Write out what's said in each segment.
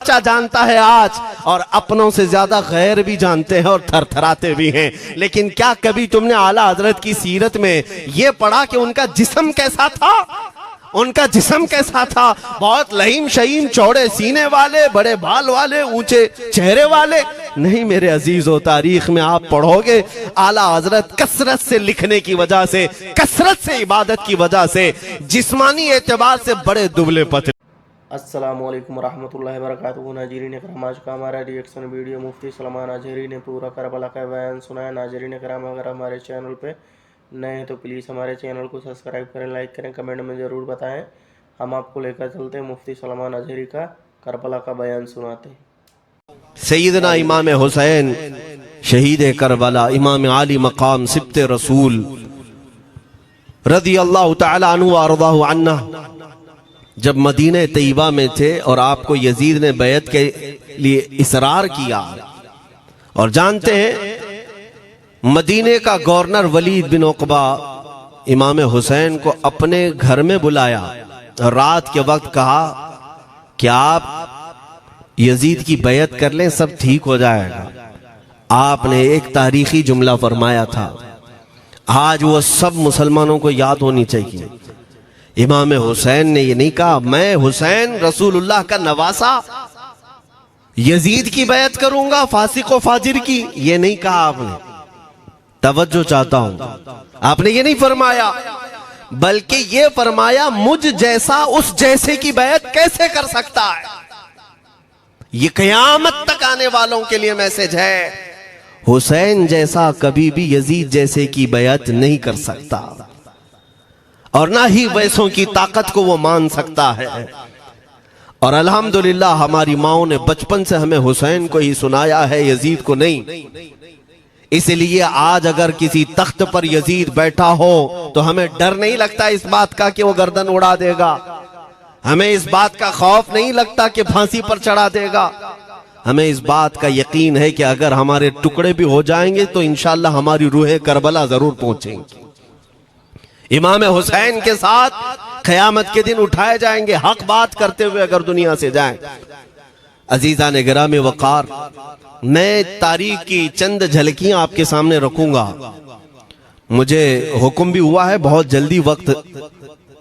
बच्चा जानता है आज, और अपनों से ज्यादा गैर भी जानते हैं और थरथराते भी हैं। लेकिन क्या कभी तुमने आला हजरत की सीरत में यह पढ़ा कि उनका जिस्म कैसा था? उनका जिस्म कैसा था? बहुत लहीम शहीम, चौड़े सीने वाले, बड़े बाल वाले, ऊंचे चेहरे वाले? नहीं मेरे अजीजों, तारीख में आप पढ़ोगे आला हजरत कसरत से लिखने की वजह से, कसरत से इबादत की वजह से, जिस्मानी एतबार से बड़े दुबले पतले। अस्सलामुअलैकुम रहमतुल्लाहि व बरकातुहू। नाज़रीन कराम, आज का हमारा रिएक्शन वीडियो मुफ्ती सलमान अजहरी ने पूरा करबला का बयान सुनाया। नाज़रीन कराम, अगर हमारे चैनल पे नए हैं तो प्लीज़ हमारे चैनल को सब्सक्राइब करें, लाइक करें, कमेंट में ज़रूर बताएं। हम आपको लेकर चलते हैं मुफ्ती सलमान अजहरी का करबला का बयान सुनाते हैं। सैयदना इमाम हुसैन शहीद करबला, इमाम आली मकाम सिब्ते रसूल रज़ी अल्लाह तआला अन्हु व अर्ज़ाहु अन्ना, जब मदीने तैयबा में थे और आपको यजीद ने बैत के लिए इसरार किया, और जानते हैं मदीने का गवर्नर वलीद बिन उक़बा इमाम हुसैन को अपने घर में बुलाया और रात के वक्त कहा कि आप यजीद की बैत कर लें, सब ठीक हो जाएगा। आपने एक तारीखी जुमला फरमाया था, आज वो सब मुसलमानों को याद होनी चाहिए। इमाम हुसैन ने ये नहीं कहा मैं हुसैन रसूलुल्लाह का नवासा यजीद की बैत करूंगा फासिक व फाजिर की, ये नहीं कहा आपने। तवज्जो चाहता हूं, आपने ये नहीं फरमाया, बल्कि ये फरमाया मुझ जैसा उस जैसे की बैत कैसे कर सकता है। ये क़यामत तक आने वालों के लिए मैसेज है, हुसैन जैसा कभी भी यजीद जैसे की बैत नहीं कर सकता, और ना ही वैसों की ताकत को वो मान सकता है। और अल्हम्दुलिल्लाह हमारी माओं ने बचपन से हमें हुसैन को ही सुनाया है, यजीद को नहीं। इसलिए आज अगर किसी तख्त पर यजीद बैठा हो तो हमें डर नहीं लगता इस बात का कि वो गर्दन उड़ा देगा, हमें इस बात का खौफ नहीं लगता कि फांसी पर चढ़ा देगा। हमें इस बात का यकीन है कि अगर हमारे टुकड़े भी हो जाएंगे तो इंशाअल्लाह हमारी रूहें करबला जरूर पहुंचेंगी, इमाम हुसैन के साथ क़यामत के दिन उठाए जाएंगे, हक बात करते हुए अगर दुनिया से जाएं। अजीजा ने गिरामी वकार, मैं तारीख की चंद झलकियां आपके सामने रखूंगा। मुझे हुक्म भी हुआ है, बहुत जल्दी वक्त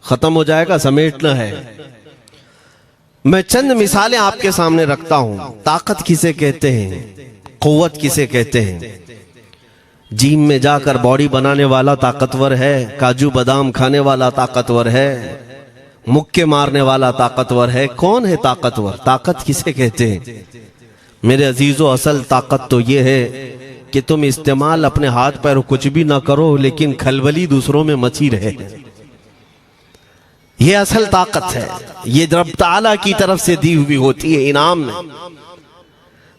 खत्म हो जाएगा, समेटना है। मैं चंद मिसालें आपके सामने रखता हूं। ताकत किसे कहते हैं, कुव्वत किसे कहते हैं? जिम में जाकर बॉडी बनाने वाला ताकतवर है, काजू बादाम खाने वाला ताकतवर है, मुक्के मारने वाला ताकतवर है। कौन है ताकतवर? ताकत किसे कहते हैं? मेरे अजीजों, असल ताकत तो ये है कि तुम इस्तेमाल अपने हाथ पैर कुछ भी ना करो, लेकिन खलबली दूसरों में मची रहे। ये असल ताकत है, ये रब ताला की तरफ से दी हुई होती है इनाम में।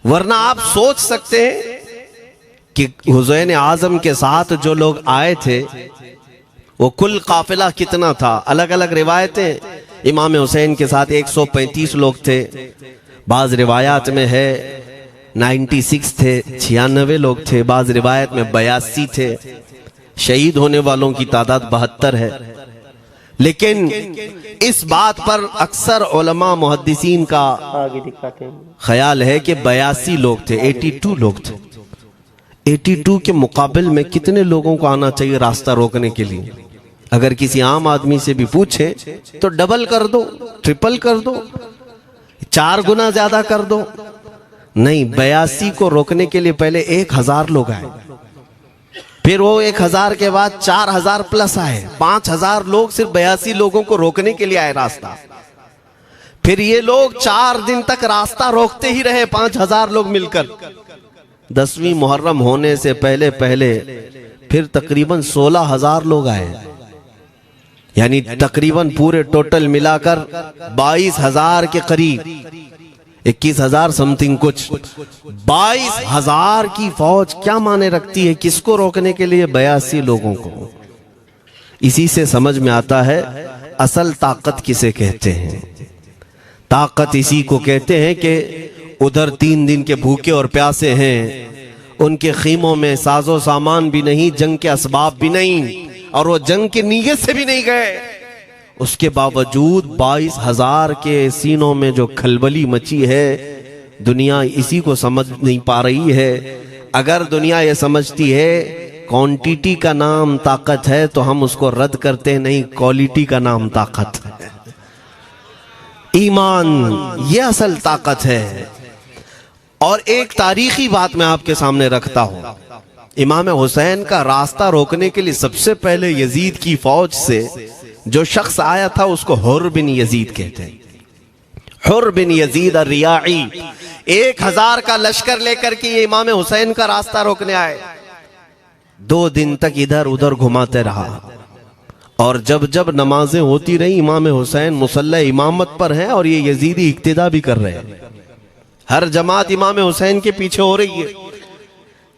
वरना आप सोच सकते हैं कि हुसैन आजम के साथ जो लोग आए थे वो कुल काफिला कितना था? अलग अलग रिवायतें। इमाम हुसैन के साथ 135 लोग थे, बाज रिवायात में है 96 थे, 96 लोग थे, बाज रिवायत में 82 थे। शहीद होने वालों की तादाद 72 है। लेकिन इस बात पर अक्सर उलमा मुहद्दिसीन का आगे दिखाते हैं ख्याल है कि 82 लोग थे, 82 लोग थे। 82 के मुकाबिल में कितने लोगों को आना चाहिए रास्ता रोकने के लिए? अगर किसी आम आदमी से भी पूछे तो डबल कर दो, ट्रिपल कर दो, 4 गुना ज्यादा कर दो। नहीं, 82 को रोकने के लिए पहले 1000 लोग आए, फिर वो 1000 के बाद 4000 प्लस आए, 5000 लोग सिर्फ 82 लोगों को रोकने के लिए आए रास्ता। फिर ये लोग 4 दिन तक रास्ता रोकते ही रहे, 5000 लोग मिलकर। 10वीं मुहर्रम होने से पहले पहले फिर तकरीबन 16000 लोग आए, यानी तकरीबन पूरे टोटल मिलाकर 22000 के करीब, 21000 समथिंग कुछ। 22000 की फौज क्या माने रखती है? किसको रोकने के लिए? 82 लोगों को। इसी से समझ में आता है असल ताकत किसे कहते हैं। ताकत इसी को कहते हैं कि उधर 3 दिन के भूखे और प्यासे हैं, उनके खीमों में साजो सामान भी नहीं, जंग के असबाब भी नहीं, और वो जंग की नीयत से भी नहीं गए। उसके बावजूद 22,000 के सीनों में जो खलबली मची है, दुनिया इसी को समझ नहीं पा रही है। अगर दुनिया ये समझती है क्वांटिटी का नाम ताकत है तो हम उसको रद्द करते नहीं, क्वालिटी का नाम ताकत है। ईमान ये असल ताकत है। और एक तारीखी बात मैं आपके सामने रखता हूं, इमाम हुसैन का रास्ता रोकने के लिए सबसे पहले यजीद की फौज से जो शख्स आया था उसको हुर बिन यजीद कहते हैं। हुर बिन यजीद रियाई 1000 का लश्कर लेकर के ये इमाम हुसैन का रास्ता रोकने आए। 2 दिन तक इधर उधर घुमाते रहा और जब जब नमाजें होती रही, इमाम हुसैन मुसल्ला इमामत पर हैं और ये यजीदी इक्तिदा भी कर रहे हैं। हर जमात इमाम हुसैन के पीछे हो रही है।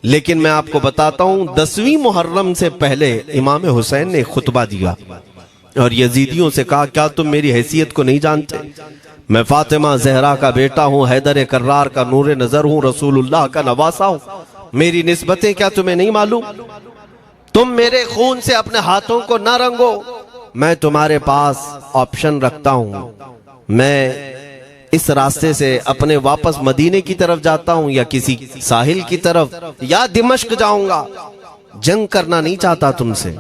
लेकिन मैं आपको बताता हूं 10वीं मुहर्रम से पहले इमाम हुसैन ने खुतबा दिया और यजीदियों से कहा, क्या तुम मेरी हैसियत को नहीं जानते? मैं फातिमा जहरा का बेटा हूं, हैदर कर्रार का नूर नजर हूं, रसूलुल्लाह का नवासा हूं। मेरी निस्बतें क्या तुम्हें नहीं मालूम? तुम मेरे खून से अपने हाथों को न रंगो। मैं तुम्हारे पास ऑप्शन रखता हूं, मैं इस रास्ते से अपने वापस मदीने की तरफ जाता हूं या किसी साहिल की तरफ या दिमश्क जाऊंगा। जंग करना नहीं चाहता तुमसे।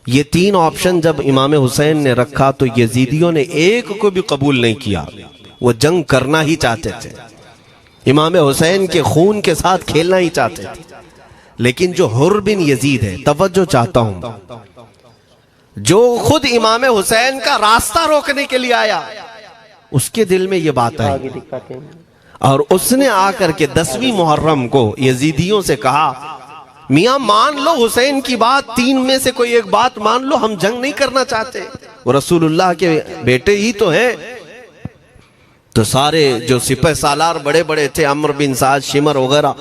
ये 3 ऑप्शन जब इमाम हुसैन ने रखा तो यजीदियों ने एक को भी कबूल नहीं किया। वो जंग करना ही चाहते थे, इमाम हुसैन के खून के साथ खेलना ही चाहते थे। लेकिन जो हुर बिन यजीद है, तवज्जो चाहता हूं, जो खुद इमाम हुसैन का रास्ता रोकने के लिए आया, उसके दिल में ये बात आई और उसने आकर के 10वीं मुहर्रम को यजीदियों से कहा, मियां मान लो हुसैन की बात, 3 में से कोई एक बात मान लो, हम जंग नहीं करना चाहते, वो रसूलुल्लाह के बेटे ही तो हैं। तो सारे जो सिपह सालार बड़े बड़े थे, अम्र बिन साद, शिमर वगैरह,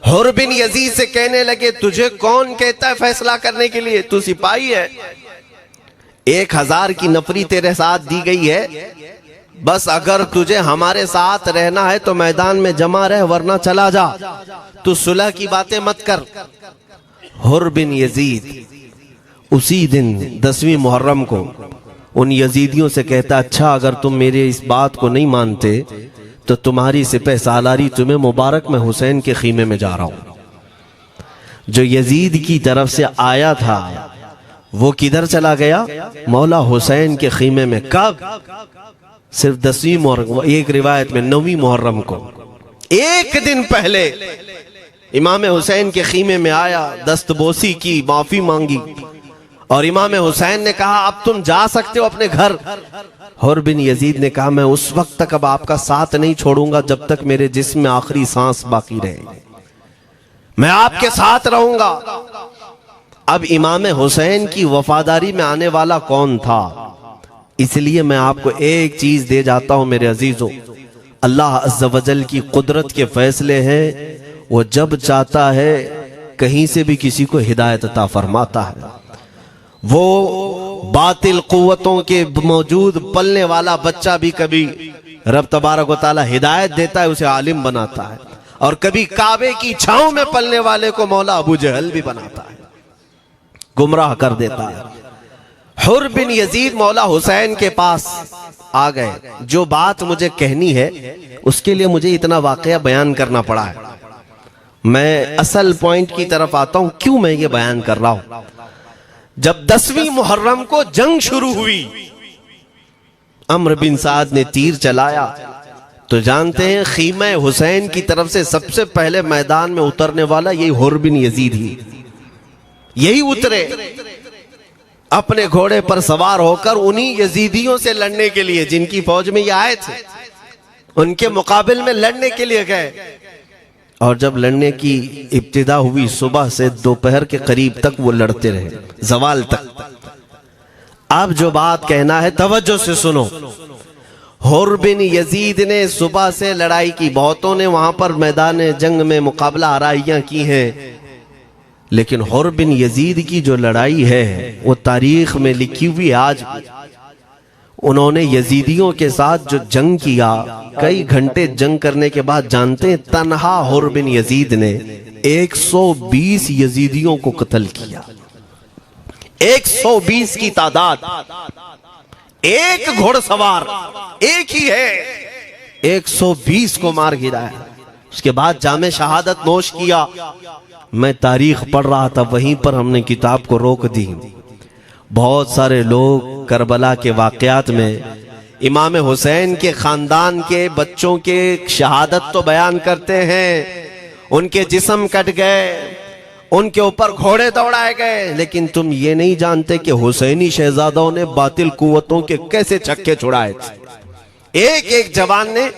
हुर बिन यजीद से कहने लगे, तुझे कौन कहता है फैसला करने के लिए? तू सिपाही है। 1000 की नफरी तेरे साथ दी गई है, बस अगर तुझे हमारे साथ रहना है तो मैदान में जमा रह, वरना चला जा। तू सुलह की बातें मत कर। हुर बिन यजीद उसी दिन 10वीं मुहर्रम को उन यजीदियों से कहता, अच्छा अगर तुम मेरे इस बात को नहीं मानते तो तुम्हारी सिपह सालारी तुम्हें मुबारक, मैं हुसैन के खीमे में जा रहा हूं। जो यजीद की तरफ से आया था वो किधर चला गया? मौला हुसैन के खीमे में। कब? सिर्फ 10वीं मुहर्रम, एक रिवायत में 9वीं मुहर्रम को, एक दिन पहले इमाम हुसैन के खीमे में आया, दस्तबोसी की, माफी मांगी और इमाम हुसैन ने कहा, अब तुम जा सकते हो अपने घर। हुर बिन यजीद ने कहा, मैं उस वक्त तक अब आपका साथ नहीं छोड़ूंगा जब तक मेरे जिस्म में आखिरी सांस बाकी रहे, मैं आपके साथ रहूंगा। अब इमाम हुसैन की वफादारी में आने वाला कौन था? इसलिए मैं आपको एक चीज दे जाता हूं मेरे अजीजों, अल्लाह अज़्ज़ वजल की कुदरत के फैसले हैं। वो जब चाहता है कहीं से भी किसी को हिदायत अता फरमाता है। वो बातिल कुव्वतों के मौजूद पलने वाला बच्चा भी कभी रब तबारक व तआला हिदायत देता है, उसे आलिम बनाता है, और कभी काबे की छांव में पलने वाले को मौला अबू जहल भी बनाता है, गुमराह कर देता है। हुर बिन यजीद मौला हुसैन के पास आ गए। जो बात मुझे कहनी है उसके लिए मुझे इतना वाकया बयान करना पड़ा है। मैं असल पॉइंट की तरफ आता हूं, क्यों मैं ये बयान कर रहा हूं। जब 10वीं मुहर्रम को जंग शुरू हुई, अम्र बिन साद ने तीर चलाया, तो जानते हैं खीमा हुसैन की तरफ से सबसे पहले मैदान में उतरने वाला यही हुर बिन यजीद ही, यही उतरे अपने घोड़े पर सवार होकर उन्हीं यजीदियों से लड़ने के लिए जिनकी फौज में ये आए थे, उनके मुकाबले में लड़ने के लिए गए। और जब लड़ने की इब्तिदा हुई, सुबह से दोपहर के करीब तक वो लड़ते रहे, जवाल तक। अब जो बात कहना है तवज्जो से सुनो। हुर बिन यजीद ने सुबह से लड़ाई की, बहुतों ने वहां पर मैदान जंग में मुकाबला आराइयां की हैं, लेकिन हुर बिन यजीद की जो लड़ाई है वो तारीख में लिखी हुई। आज उन्होंने यजीदियों के साथ जो जंग किया, कई घंटे जंग करने के बाद, जानते हैं तन्हा हुर बिन यजीद ने 120 यजीदियों को कत्ल किया। 120 की तादाद। एक घोड़सवार एक ही है, 120 को मार गिराया। उसके बाद जामे शहादत नोश किया। मैं तारीख पढ़ रहा था, वहीं पर हमने किताब को रोक दी। बहुत सारे लोग करबला के वाकयात में इमाम हुसैन के खानदान के बच्चों के शहादत तो बयान करते हैं, उनके जिस्म कट गए, उनके ऊपर घोड़े दौड़ाए गए, लेकिन तुम ये नहीं जानते कि हुसैनी शहजादों ने बातिल कुव्वतों के कैसे छक्के छुड़ाए थे। एक एक जवान ने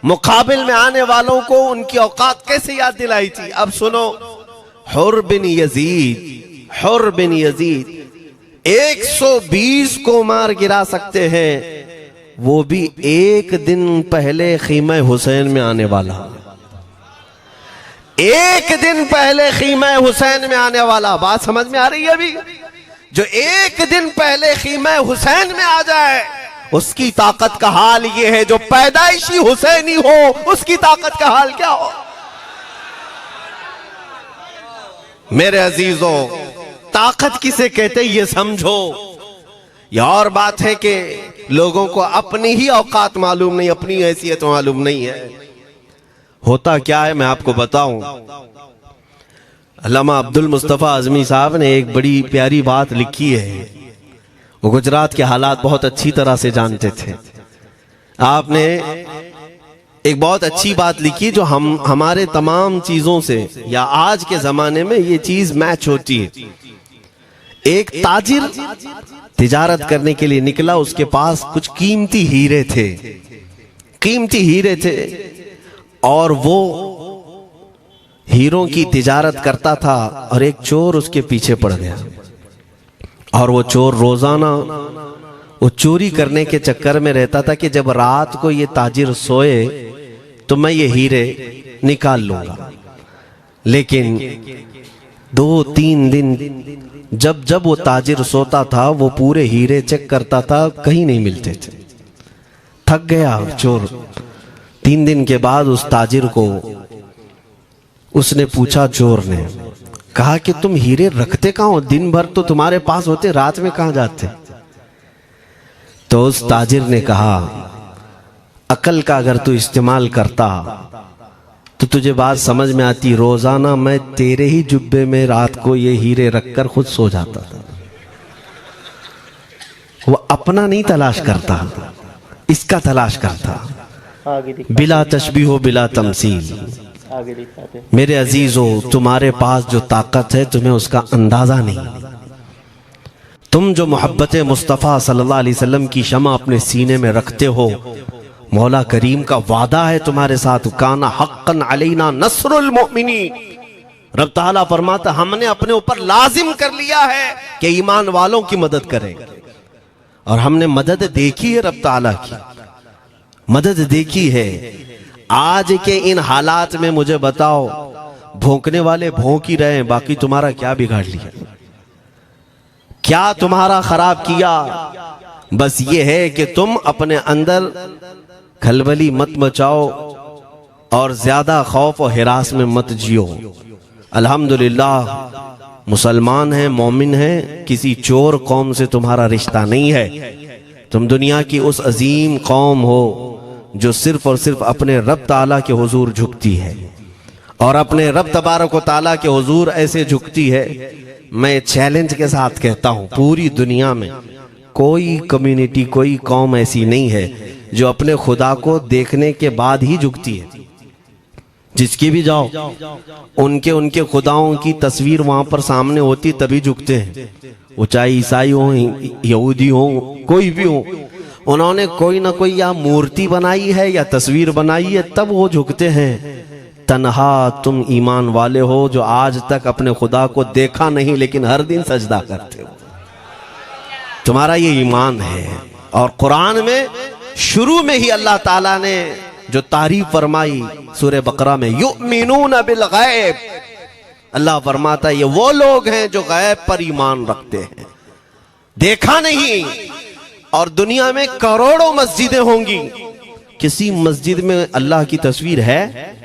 मुकाबिल में आने वालों को उनकी औकात कैसे याद दिलाई थी। अब सुनो, हुर बिन यजीद 120 को मार गिरा सकते हैं, वो भी एक दिन पहले खीमा हुसैन में आने वाला, एक दिन पहले खीमा हुसैन में आने वाला। बात समझ में आ रही है? अभी जो एक दिन पहले खीमा हुसैन में आ जाए, उसकी ताकत का हाल ये है, जो पैदाइशी हुसैनी हो उसकी ताकत का हाल क्या हो। मेरे अजीजों, ताकत किसे कहते ये समझो। यह और बात है कि लोगों को अपनी ही औकात मालूम नहीं, अपनी हैसियत मालूम नहीं है। होता क्या है मैं आपको बताऊं। अल्लामा अब्दुल मुस्तफा आजमी साहब ने एक बड़ी प्यारी बात लिखी है। वो गुजरात के हालात बहुत अच्छी तरह से जानते थे। आपने एक बहुत अच्छी बात लिखी जो हमारे तमाम चीजों से या आज के जमाने में ये चीज मैच होती है। एक ताजिर तिजारत करने के लिए निकला, उसके पास कुछ कीमती हीरे थे और वो हीरों की तिजारत करता था और एक चोर उसके पीछे पड़ गया। और वो चोर रोजाना वो चोरी करने के चक्कर में रहता था कि जब रात को ये ताजिर सोए तो मैं ये हीरे निकाल लूंगा। लेकिन 2-3 दिन जब जब वो ताजिर सोता था, वो पूरे हीरे चेक करता था, कहीं नहीं मिलते थे। थक गया चोर। 3 दिन के बाद उस ताजिर को उसने पूछा, चोर ने कहा कि तुम हीरे रखते कहाँ हो? दिन भर तो तुम्हारे पास होते, रात में कहाँ जाते? तो उस ताजिर ने कहा, अकल का अगर तू इस्तेमाल करता तो तुझे बात समझ में आती। रोजाना मैं तेरे ही जुब्बे में रात को ये हीरे रखकर खुद सो जाता था। वो अपना नहीं तलाश करता, इसका तलाश करता। बिला तशबीह हो बिला तमसील। मेरे अजीजों, तुम्हारे पास जो ताकत है तुम्हें उसका अंदाजा नहीं। तुम जो मोहब्बत मुस्तफ़ा सल्लल्लाहु अलैहि वसल्लम की शमा अपने सीने में रखते हो, मौला करीम का वादा है तुम्हारे साथ, काना हक्कन अलैना नस्रुल मोमिनीन। रब ताला फरमाता, हमने अपने ऊपर लाजिम कर लिया है कि ईमान वालों की मदद करें। और हमने मदद देखी है, रब ताला की मदद देखी है। आज के इन हालात में मुझे बताओ, भौंकने वाले भौंक ही रहे हैं, बाकी तुम्हारा क्या बिगाड़ लिया, क्या तुम्हारा खराब किया? बस ये है कि तुम अपने अंदर खलबली मत मचाओ और ज्यादा खौफ और हिरास में मत जियो। अल्हम्दुलिल्लाह मुसलमान हैं, मोमिन हैं, किसी चोर कौम से तुम्हारा रिश्ता नहीं है। तुम दुनिया की उस अजीम कौम हो जो सिर्फ और सिर्फ अपने रब ताला के हुजूर झुकती है और अपने रब तबारक व ताला के हुजूर ऐसे झुकती है। मैं चैलेंज के साथ कहता हूं, पूरी दुनिया में कोई कम्युनिटी, कोई कौम ऐसी नहीं है जो अपने खुदा को देखने के बाद ही झुकती है। जिसकी भी जाओ, उनके खुदाओं की तस्वीर वहां पर सामने होती तभी झुकते हैं। वो चाहे ईसाई हो, यहूदी हो, कोई भी हो, उन्होंने कोई ना कोई या मूर्ति बनाई है या तस्वीर बनाई है, तब वो झुकते हैं। तन्हा तुम ईमान वाले हो जो आज तक अपने खुदा को देखा नहीं लेकिन हर दिन सजदा करते हो, तुम्हारा ये ईमान है। और कुरान में शुरू में ही अल्लाह ताला ने जो तारीफ फरमाई सूरह बकरा में, युमिनून बिल गैब, अल्लाह फरमाता है ये वो लोग हैं जो गैब पर ईमान रखते हैं, देखा नहीं। और दुनिया में करोड़ों मस्जिदें होंगी, किसी मस्जिद में अल्लाह की तस्वीर है?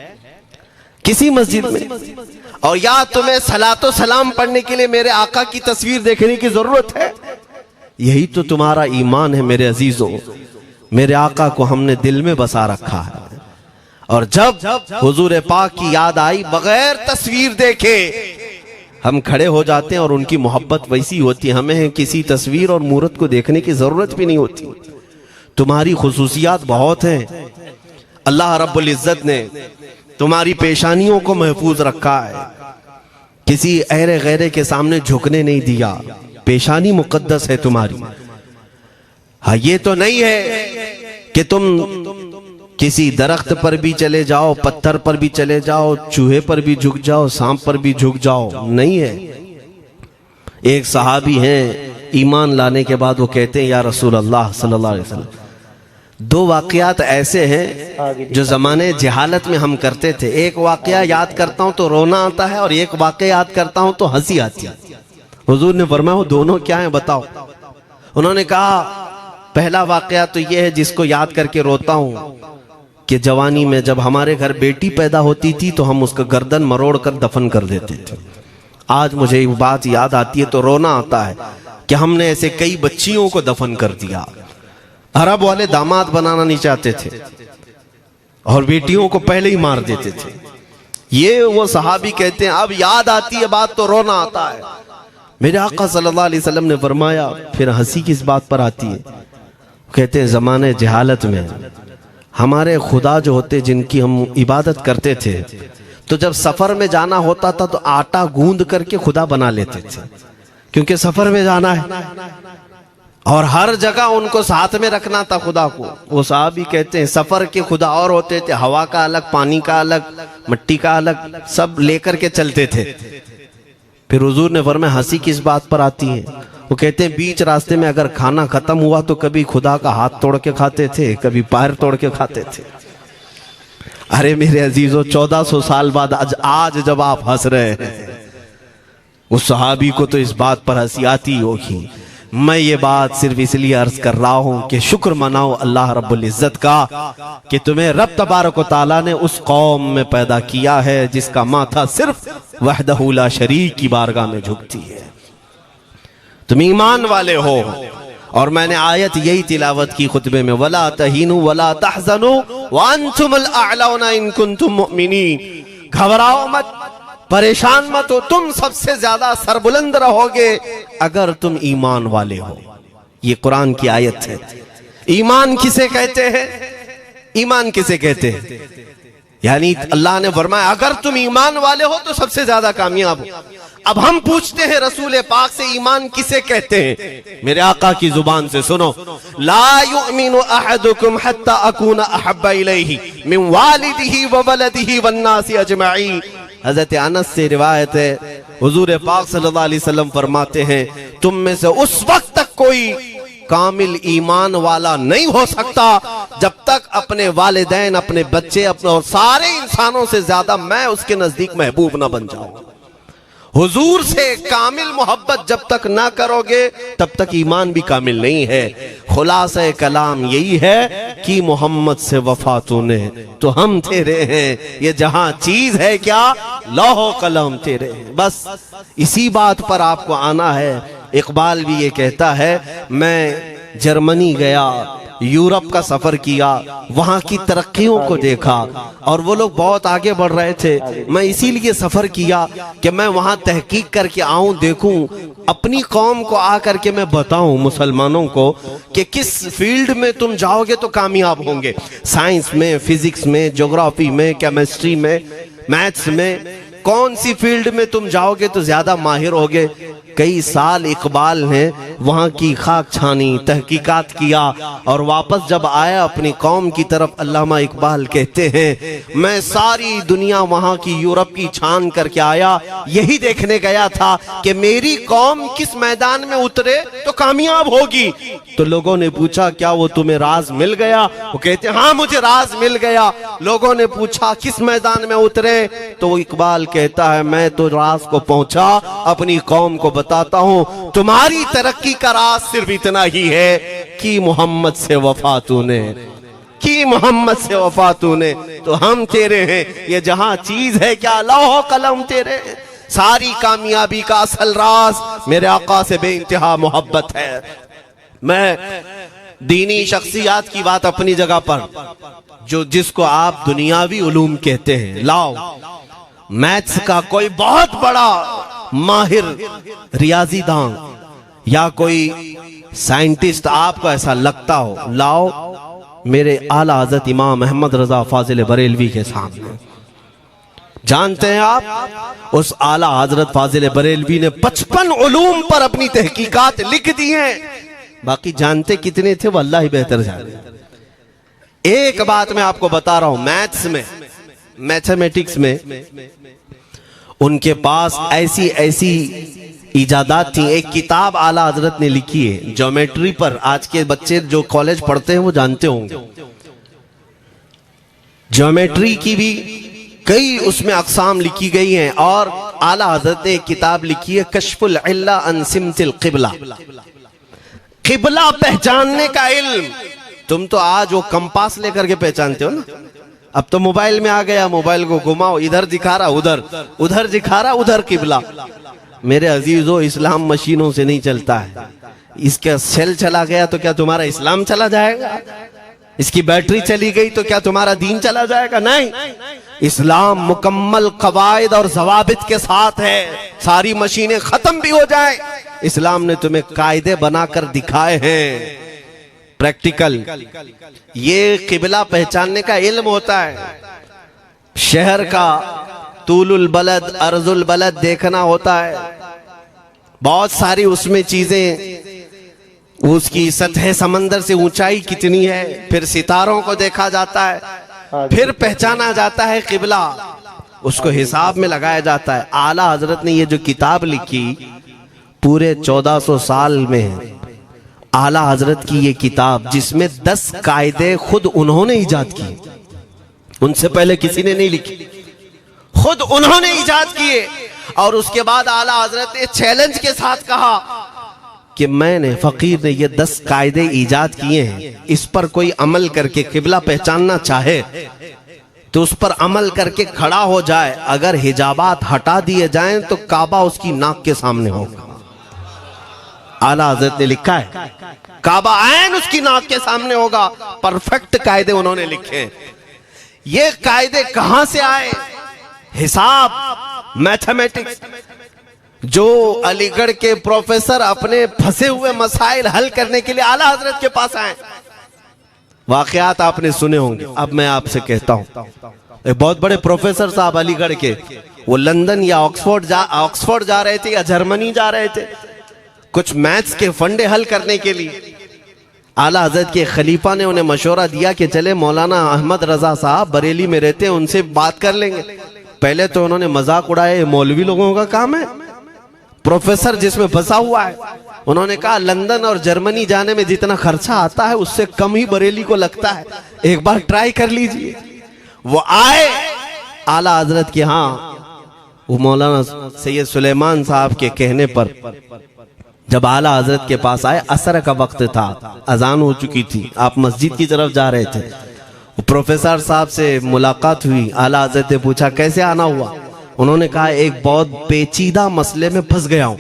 किसी मस्जिद में? और या तुम्हें सलातो सलाम पढ़ने के लिए मेरे आका की तस्वीर देखने की जरूरत है? यही तो तुम्हारा ईमान है मेरे अजीजों। मेरे आका को हमने दिल में बसा रखा है, और जब हुजूर पाक की याद आई बगैर तस्वीर देखे हम खड़े हो जाते हैं, और उनकी मोहब्बत वैसी होती है, हमें किसी तस्वीर और मूरत को देखने की जरूरत भी नहीं होती। तुम्हारी खुसूसियात बहुत हैं, अल्लाह रब्बुल इज्जत ने तुम्हारी पेशानियों को महफूज रखा है, किसी अहरे गैरे के सामने झुकने नहीं दिया, पेशानी मुकद्दस है तुम्हारी। हाँ, ये तो नहीं है कि तुम किसी दरख्त पर भी चले जाओ, पत्थर पर भी चले जाओ, चूहे पर भी झुक जाओ, सांप पर भी झुक जाओ, नहीं है। एक सहाबी हैं, ईमान लाने के बाद वो कहते हैं या रसूल अल्लाह सल्लल्लाहु अलैहि वसल्लम, दो वाकयात ऐसे हैं जो जमाने जहालत में हम करते थे। एक वाकया याद करता हूं तो रोना आता है, और एक वाकया याद करता हूं तो हंसी आती है। हुजूर ने फरमाया वो दोनों क्या है बताओ। उन्होंने कहा पहला वाकया तो ये है जिसको याद करके रोता हूं कि जवानी में जब हमारे घर बेटी पैदा होती थी तो हम उसका गर्दन मरोड़ कर दफन कर देते थे। आज मुझे ये बात याद आती है तो रोना आता है कि हमने ऐसे कई बच्चियों को दफन कर दिया। अरब वाले दामाद बनाना नहीं चाहते थे और बेटियों को पहले ही मार देते थे। ये वो सहाबी कहते हैं अब याद आती है बात तो रोना आता है। मेरे आका सल्लल्लाहु अलैहि वसल्लम ने फरमाया फिर हंसी किस बात पर आती है। कहते हैं जमाने जहालत में हमारे खुदा जो होते जिनकी हम इबादत करते थे, तो जब सफर में जाना होता था तो आटा गूंद करके खुदा बना लेते थे, क्योंकि सफर में जाना है और हर जगह उनको साथ में रखना था खुदा को। वो साहब ही कहते हैं सफर के खुदा और होते थे, हवा का अलग, पानी का अलग, मिट्टी का अलग, सब लेकर के चलते थे। फिर हुजूर ने फरमाया हंसी किस बात पर आती है। वो कहते हैं बीच रास्ते में अगर खाना खत्म हुआ तो कभी खुदा का हाथ तोड़ के खाते थे, कभी पैर तोड़ के खाते थे। अरे मेरे अजीजों 1400 साल बाद आज जब आप हंस रहे हैं, उस सहाबी को तो इस बात पर हंसी आती होगी। मैं ये बात सिर्फ इसलिए अर्ज कर रहा हूं कि शुक्र मनाओ अल्लाह रब्बुल इज्जत का कि तुम्हें रब तबारक व तआला ने उस कौम में पैदा किया है जिसका माथा सिर्फ वहदहू ला शरीक की बारगाह में झुकती है। तुम ईमान वाले हो, और मैंने आयत यही तिलावत की खुतबे में, वला तहीनु वला तहज़नु व अंतुमुल अअलौना इन कुंतुम मुमिनीन। घबराओ मत, परेशान मत हो, तुम सबसे ज्यादा सरबुलंद रहोगे अगर तुम ईमान वाले हो। ये कुरान की आयत है। ईमान किसे कहते हैं? ईमान किसे कहते हैं? यानी अल्लाह ने फरमाया अगर तुम ईमान वाले हो तो सबसे ज्यादा कामयाब हो। अब हम पूछते हैं रसूल पाक से ईमान किसे कहते हैं? मेरे आका की जुबान से सुनो, ला युमिनु अहदुकुम हत्ता अकूना अहब्बा इलैहि मिन वालिदिही व वलदिही वन नासी अजमईन। हजरत अनस से रिवायत है, हुजूर पाक सल्लल्लाहु अलैहि वसल्लम फरमाते हैं तुम में से उस वक्त तक कोई कामिल ईमान वाला नहीं हो सकता जब तक अपने वालिदैन, अपने बच्चे, अपने और सारे इंसानों से ज्यादा मैं उसके नजदीक महबूब ना बन जाऊं। हुजूर से कामिल मोहब्बत जब तक ना करोगे तब तक ईमान भी कामिल नहीं है। खुलासा कलाम यही है कि मोहम्मद से वफा तूने तो हम तेरे हैं, ये जहां चीज है क्या लौह कलम तेरे हैं। बस इसी बात पर आपको आना है। इकबाल भी ये कहता है मैं जर्मनी गया, यूरोप का सफर किया, वहां की तरक्कियों को देखा और वो लोग बहुत आगे बढ़ रहे थे। मैं इसीलिए सफर किया कि मैं वहां तहकीक करके आऊं, देखूं, अपनी कौम को आकर के मैं बताऊं मुसलमानों को कि किस फील्ड में तुम जाओगे तो कामयाब होंगे। साइंस में, फिजिक्स में, ज्योग्राफी में, केमिस्ट्री में, मैथ्स में, कौन सी फील्ड में तुम जाओगे तो ज्यादा माहिर होगे। कई साल इकबाल ने वहां की खाक छानी, तहकीकात किया और वापस जब आया अपनी कौम की तरफ, अल्लामा इकबाल कहते हैं मैं सारी दुनिया वहां की यूरोप की छान करके आया, यही देखने गया था कि मेरी कौम किस मैदान में उतरे तो कामयाब होगी। तो लोगों ने पूछा क्या वो तुम्हें राज मिल गया? वो कहते हाँ मुझे राज मिल गया। लोगों ने पूछा किस मैदान में उतरे? तो वो इकबाल कहता है मैं तो राज को पहुंचा, अपनी कौम को बताता हूं तुम्हारी तरक्की का राज सिर्फ इतना ही है कि मोहम्मद से वफा तूने, कि मोहम्मद से वफा तूने तो हम तेरे हैं। ये जहां चीज है क्या लौह कलम तेरे हैं। सारी कामयाबी का असल राज मेरे आका से बेइंतहा मोहब्बत है। मैं दीनी शख्सियात की बात अपनी जगह पर, जो जिसको आप दुनियावी उलूम कहते हैं, लाओ मैथ्स का कोई बहुत बड़ा माहिर रियाजीदान या कोई साइंटिस्ट आपको ऐसा लगता हो, लाओ मेरे आला हज़रत इमाम अहमद रजा फाजिल बरेलवी के सामने। जानते हैं आप, उस आला हजरत फाजिल बरेलवी ने 55 उलूम पर अपनी तहकीकात लिख दी हैं। बाकी जानते कितने थे वो अल्लाह ही बेहतर जाने। एक बात मैं आपको बता रहा हूं, मैथ्स में, मैथमेटिक्स में उनके पास ऐसी ऐसी इजादात थी। एक किताब आला हजरत ने लिखी है ज्योमेट्री पर, आज के बच्चे जो कॉलेज पढ़ते हैं वो जानते होंगे। ज्योमेट्री की भी कई उसमें अक़साम लिखी गई हैं, और आला हजरत ने एक किताब लिखी है कश्फुल इल्ला अन सिमतिल क़िबला, क़िबला पहचानने का इल्म। तुम तो आज वो कंपास लेकर के पहचानते हो ना, अब तो मोबाइल में आ गया, मोबाइल को घुमाओ, इधर दिखा रहा उधर, उधर दिखा रहा उधर क़िबला। मेरे अजीजों, इस्लाम मशीनों से नहीं चलता है। इसका सेल चला गया तो क्या तुम्हारा इस्लाम चला जाएगा? इसकी बैटरी चली गई तो क्या तुम्हारा दीन चला जाएगा? नहीं, इस्लाम मुकम्मल कवायद और ज़वाबित के साथ है। सारी मशीनें खत्म भी हो जाएं, इस्लाम ने तुम्हें कायदे बनाकर दिखाए हैं, प्रैक्टिकल। ये क़िबला पहचानने का इल्म होता है। शहर का तूलुल बलद अर्जुल बलद देखना होता है, बहुत सारी उसमें चीजें, उसकी सतह समंदर से ऊंचाई कितनी है, फिर सितारों को देखा जाता है, फिर पहचाना जाता है क़िबला, उसको हिसाब में लगाया जाता है। आला हजरत ने ये जो किताब लिखी, पूरे 1400 साल में आला हजरत की ये किताब, जिसमें 10 कायदे खुद उन्होंने इजाद किए, उनसे पहले किसी ने नहीं लिखी, खुद उन्होंने इजाद किए। और उसके बाद आला हजरत ने चैलेंज के साथ कहा कि मैंने, फकीर ने ये 10 कायदे इजाद किए हैं, इस पर कोई अमल करके क़िबला पहचानना चाहे तो उस पर अमल करके खड़ा हो जाए। अगर हिजाबात हटा दिए जाएं तो काबा उसकी नाक के सामने होगा। आला हजरत ने लिखा है काबा ऐन उसकी नाक के सामने होगा। परफेक्ट कायदे उन्होंने लिखे हैं। ये कायदे कहां से आए? हिसाब, मैथमेटिक्स। जो अलीगढ़ के प्रोफेसर अपने फंसे हुए मसाइल हल करने के लिए आला हजरत के पास आए, वाकयात आपने सुने होंगे। अब मैं आपसे कहता हूं, एक बहुत बड़े प्रोफेसर साहब अलीगढ़ के, वो लंदन या ऑक्सफोर्ड जा रहे थे या जर्मनी जा रहे थे कुछ मैथ्स के फंडे हल करने के लिए। आला हजरत के खलीफा ने उन्हें मशवरा दिया कि चले मौलाना अहमद रजा साहब बरेली में रहते हैं, उनसे बात कर लेंगे। पहले तो उन्होंने मजाक उड़ाया, मौलवी लोगों का काम है, प्रोफेसर जिसमें फंसा हुआ है। उन्होंने कहा लंदन और जर्मनी जाने में जितना खर्चा आता है उससे कम ही बरेली को लगता है, एक बार ट्राई कर लीजिए। वो आए आला हजरत के यहाँ, वो मौलाना सैयद सुलेमान साहब के कहने पर जब आला हजरत के पास आए, असर का वक्त था, अजान हो चुकी थी, आप मस्जिद की तरफ जा रहे थे। प्रोफेसर साहब से मुलाकात हुई। आला हजरत ने पूछा कैसे आना हुआ? उन्होंने कहा एक बहुत पेचीदा मसले में फंस गया हूं,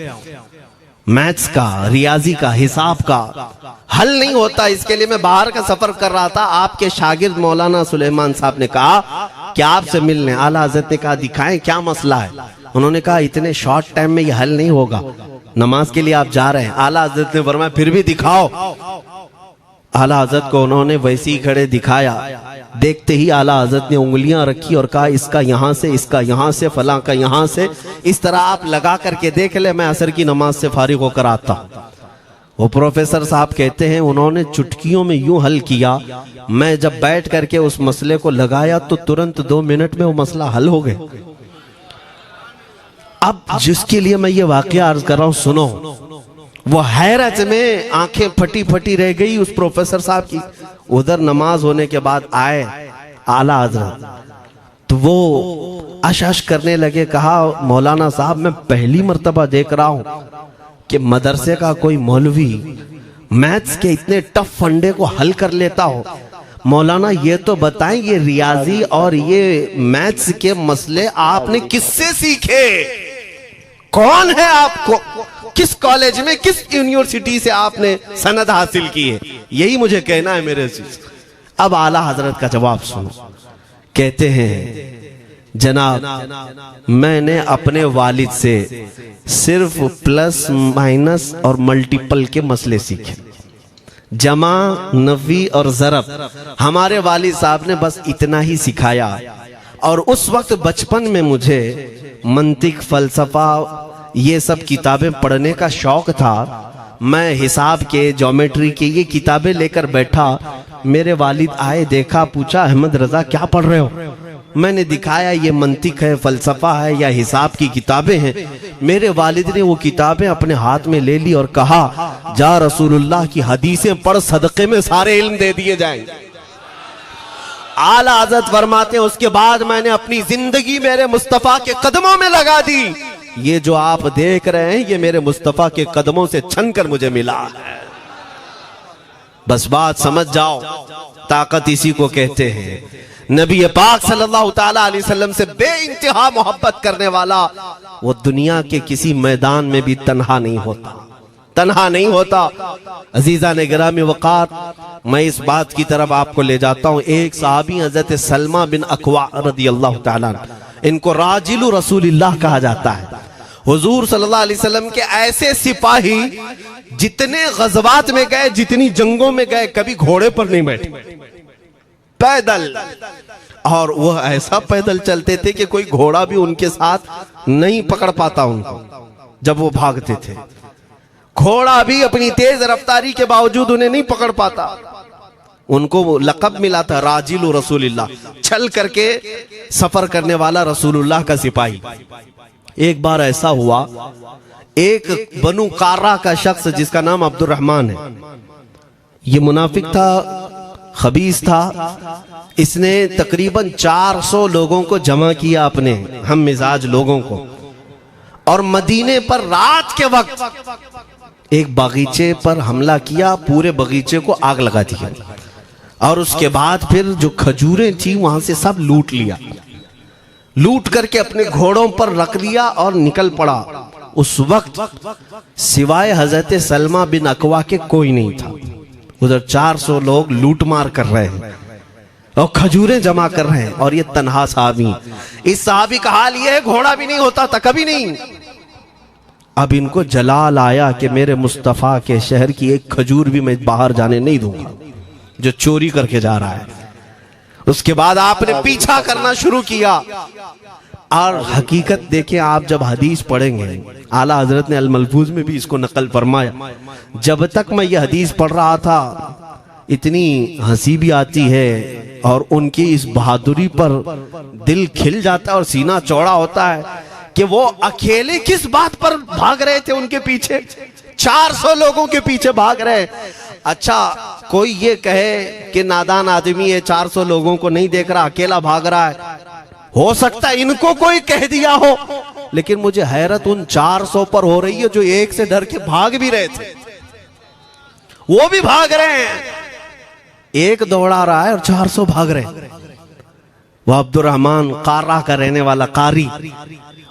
मैथ्स का, रियाजी का, हिसाब का हल नहीं होता, इसके लिए मैं बाहर का सफर कर रहा था। आपके शागिर्द मौलाना सुलेमान साहब ने कहा कि आपसे मिलने। आला हजरत ने कहा दिखाएं क्या मसला है? उन्होंने कहा इतने शॉर्ट टाइम में यह हल नहीं होगा, नमाज के लिए आप जा रहे हैं। आला हजरत ने फरमाया फिर भी दिखाओ। आला हजरत को उन्होंने वैसे ही खड़े दिखाया। देखते ही आला हजरत ने उंगलियां रखी और कहा इसका यहां से, इसका यहां से, फलां का यहां से, इस तरह आप लगा करके देख ले, मैं असर की नमाज से फारिग होकर आता। वो प्रोफेसर साहब कहते हैं उन्होंने चुटकियों में यूं हल किया, मैं जब बैठ करके उस मसले को लगाया तो तुरंत 2 मिनट में वो मसला हल हो गया। अब जिसके लिए मैं ये वाकया अर्ज कर रहा हूं, सुनो। वो हैरत में आंखें फटी फटी रह गई उस प्रोफेसर साहब की। उधर नमाज होने के बाद आए आला हजरत, तो वो अश करने लगे। कहा मौलाना साहब मैं पहली मर्तबा देख रहा हूं कि मदरसे का कोई मौलवी मैथ्स के इतने टफ फंडे को हल कर लेता हो। मौलाना ये तो बताएं, ये रियाजी और ये मैथ्स के मसले आपने किससे सीखे? कौन है आपको किस कॉलेज में, किस यूनिवर्सिटी से आपने सनद हासिल की है, यही मुझे कहना है मेरे अजीज। अब आला हजरत का जवाब सुनो। कहते हैं जनाब, मैंने अपने वालिद से सिर्फ प्लस माइनस और मल्टीपल के मसले सीखे, जमा, नफी और ज़रब हमारे वालिद साहब ने बस इतना ही सिखाया। और उस वक्त बचपन में मुझे मंतिक, फलसफा, ये सब किताबें पढ़ने का शौक था। मैं हिसाब के, ज्योमेट्री के ये किताबें लेकर बैठा। मेरे वालिद आए, देखा, पूछा अहमद रजा क्या पढ़ रहे हो? मैंने दिखाया ये मंतिक है, फलसफा है या हिसाब की किताबें हैं। मेरे वालिद ने वो किताबें अपने हाथ में ले ली और कहा, जा रसूलुल्लाह की हदीसें पढ़, सदक़े में सारे इल्म दे दिए जाएंगे। आला हज़रत फरमाते हैं, उसके बाद मैंने अपनी जिंदगी मेरे मुस्तफ़ा के कदमों में लगा दी। ये जो आप देख रहे हैं ये मेरे मुस्तफ़ा के कदमों से छनकर मुझे मिला है। बस बात समझ जाओ, ताकत इसी को कहते हैं। नबी पाक सल्लल्लाहु ताला अलैहि वसल्लम से बेइंतहा मोहब्बत करने वाला वो दुनिया के किसी मैदान में भी तन्हा नहीं होता, तन्हा नहीं होता। अजीजा ने गिरामी वक़ार, मैं इस बात की तरफ आपको ले जाता हूँ। एक सहाबी हजरत सलमा बिन अकवा रदियल्लाहु ताला, इनको राजिलु रसूलिल्लाह कहा जाता है। हुजूर सल्लल्लाहु अलैहि वसल्लम के ऐसे सिपाही जितने गज़वात में गए, जितनी जंगों में गए, कभी घोड़े पर नहीं बैठे, पैदल। और वह ऐसा पैदल चलते थे कि कोई घोड़ा भी उनके साथ नहीं पकड़ पाता उनको जब वो भागते थे। घोड़ा भी अपनी तेज रफ्तारी के बावजूद उन्हें नहीं पकड़ पाता। उनको वो लक़ब मिला था राजिलु रसूलिल्लाह, चल करके सफर करने वाला रसूलुल्लाह का सिपाही। एक बार ऐसा हुआ, एक बनु कार्रा का शख्स जिसका नाम अब्दुर्रहमान है, ये मुनाफिक था, खबीस था। इसने तकरीबन 400 लोगों को जमा किया, अपने हम मिजाज लोगों को, और मदीने पर रात के वक्त एक बगीचे पर हमला किया, पूरे बगीचे को आग लगा दिया। और उसके बाद फिर जो खजूरें थी वहां से सब लूट लिया, लूट करके अपने घोड़ों पर रख लिया और निकल पड़ा। उस वक्त सिवाय हजरत सलमा बिन अकवा के कोई नहीं था। उधर 400 लोग लूट मार कर रहे हैं और खजूरें जमा कर रहे हैं, और ये तन्हा साहबी। इस साहबी का हाल ये है, घोड़ा भी नहीं होता था कभी नहीं। अब इनको जलाल आया कि मेरे मुस्तफ़ा के शहर की एक खजूर भी मैं बाहर जाने नहीं दूंगा जो चोरी करके जा रहा है। उसके बाद आपने पीछा करना शुरू किया। और हकीकत देखें आप, जब हदीस पढ़ेंगे, आला हजरत ने अल मलफूज में भी इसको नकल फरमाया। जब तक मैं ये हदीस पढ़ रहा था इतनी हंसी भी आती है और उनकी इस बहादुरी पर दिल खिल जाता है और सीना चौड़ा होता है कि वो अकेले किस बात पर भाग रहे थे। उनके पीछे 400 लोगों के पीछे भाग रहे। अच्छा, कोई ये कहे कि नादान आदमी है, 400 लोगों को नहीं देख रहा, अकेला भाग रहा है, हो सकता है इनको कोई कह दिया हो, लेकिन मुझे हैरत उन 400 पर हो रही है जो एक से डर के भाग भी रहे थे। वो भी भाग रहे हैं, एक दौड़ा रहा है और 400 भाग रहे हैं। वह अब्दुर्रहमान कार्रा का रहने वाला कारी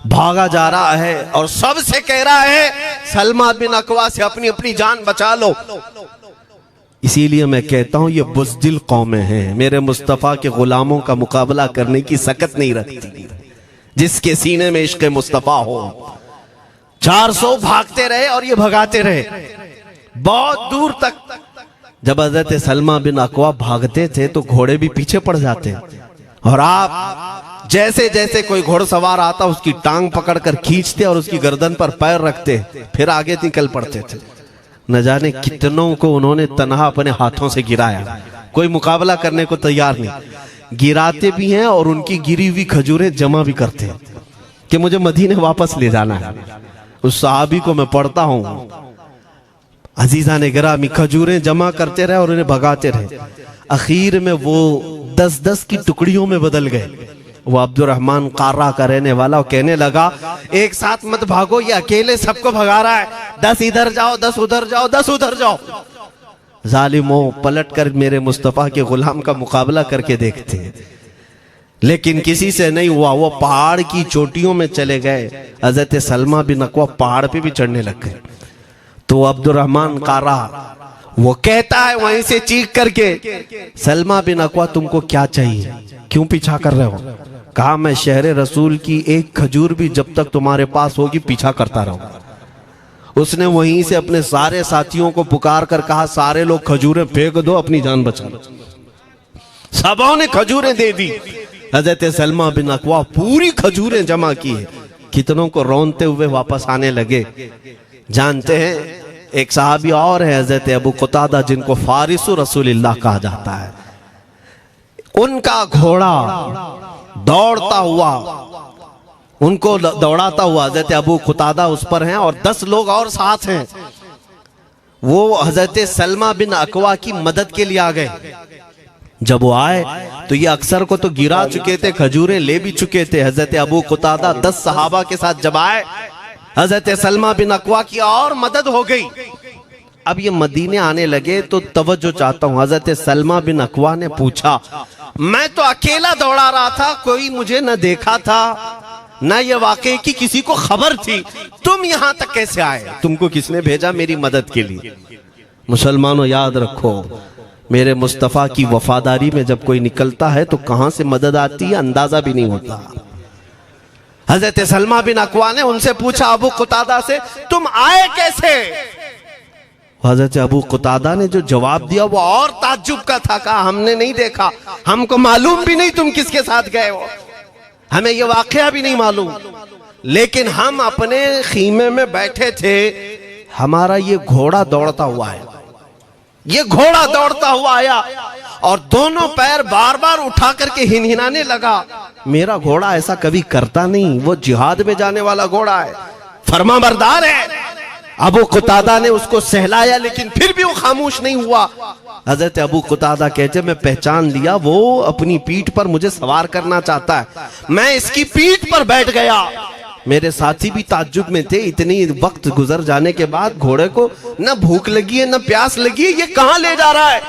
भागा जा रहा है और सबसे कह रहा है सलमा बिन अकवा से अपनी अपनी जान बचा लो। इसीलिए मैं कहता हूं ये बुज़दिल कौमें हैं, मेरे मुस्तफ़ा के गुलामों का मुकाबला करने की सकत नहीं रखती जिसके सीने में इश्क़ मुस्तफ़ा हो। 400 भागते रहे और ये भगाते रहे बहुत दूर तक। जब हज़रत सलमा बिन अकवा भागते थे तो घोड़े भी पीछे पड़ जाते, और आप जैसे जैसे कोई घोड़सवार आता उसकी टांग पकड़कर खींचते और उसकी गर्दन पर पैर रखते, फिर आगे निकल पड़ते थे। न जाने कितनों को उन्होंने तन्हा अपने हाथों से गिराया, कोई मुकाबला करने को तैयार नहीं। गिराते भी हैं और उनकी गिरी हुई खजूरें जमा भी करते हैं कि मुझे मदीने वापस ले जाना है। उस सहाबी को मैं पढ़ता हूं, अजीजा ने गिरामी खजूरें जमा करते रहे और उन्हें भगाते रहे। आखिर में वो 10-10 की टुकड़ियों में बदल गए। वो अब्दुर्रहमान कार्रा का रहने वाला कहने लगा, एक साथ मत भागो, ये अकेले सबको भगा रहा है, 10 इधर जाओ, 10 उधर जाओ, 10 उधर जाओ। जालिमों, पलट कर मेरे मुस्तफ़ा के गुलाम का मुकाबला करके देखते हैं, लेकिन किसी से नहीं हुआ। वो पहाड़ की चोटियों में चले गए। हज़रत सलमा बिन अकवा पहाड़ पे भी चढ़ने लग गए। तो अब्दुर्रहमान कारा वो कहता है वहीं से चीख करके, सलमा बिन अकवा तुमको क्या चाहिए, क्यों पीछा कर रहे हो? कहा मैं शहर रसूल की एक खजूर भी जब तक तुम्हारे पास होगी पीछा करता रहूंगा। उसने वहीं से अपने सारे साथियों को पुकार कर कहा, सारे लोग खजूरें फेंक दो, अपनी जान बचा लो। सबों ने खजूरें दे दी। हजरत सलमा बिन अकवा पूरी खजूरें जमा की है, कितनों को रौनते हुए वापस आने लगे। जानते हैं एक सहाबी और है हजरत अबू कुतादा, जिनको फारिसु रसूलिल्लाह कहा जाता है। उनका घोड़ा दौड़ता हुआ, उनको दौड़ाता हुआ हजरत अबू कुतादा उस पर हैं और 10 लोग और साथ हैं। वो हजरत सलमा बिन अकवा की मदद के लिए आ गए। जब वो आए तो ये अक्सर को तो गिरा चुके थे, खजूरें ले भी चुके थे। हजरत अबू कुतादा 10 सहाबा के साथ जब आए, हजरत सलमा बिन अकवा की और मदद हो गई। अब ये मदीने आने लगे तो तवज्जो चाहता हूं। हजरत सलमा बिन अकवा ने पूछा, मैं तो अकेला दौड़ा रहा था, कोई मुझे न देखा था, न ये वाकई की किसी को खबर थी, तुम यहां तक कैसे आए? तुमको किसने भेजा मेरी मदद के लिए? मुसलमानों याद रखो, मेरे मुस्तफा की वफादारी में जब कोई निकलता है तो कहां से मदद आती है अंदाजा भी नहीं होता। हजरत सलमा बिन अकवा ने उनसे पूछा अबू कुतादा से, तुम आए कैसे? हजरत अबू कुतादा ने जो जवाब दिया वो और ताज्जुब का था। कहा हमने नहीं देखा, हमको मालूम भी नहीं तुम किसके साथ गए हो, हमें ये वाकया भी नहीं मालूम, लेकिन हम अपने खीमे में बैठे थे, हमारा ये घोड़ा दौड़ता हुआ है, ये घोड़ा दौड़ता हुआ आया और दोनों पैर बार बार उठा करके हिनहिनाने लगा। मेरा घोड़ा ऐसा कभी करता नहीं, वो जिहाद में जाने वाला घोड़ा है, फरमाबरदार है। अबू कुतादा ने उसको सहलाया, लेकिन फिर भी वो खामोश नहीं हुआ। हजरत अबू कुतादा कहते मैं पहचान लिया, वो अपनी पीठ पर मुझे सवार करना चाहता है। मैं इसकी पीठ पर बैठ गया। मेरे साथी भी ताज्जुब में थे, इतनी वक्त गुजर जाने के बाद घोड़े को न भूख लगी है न प्यास लगी है, ये कहां ले जा रहा है?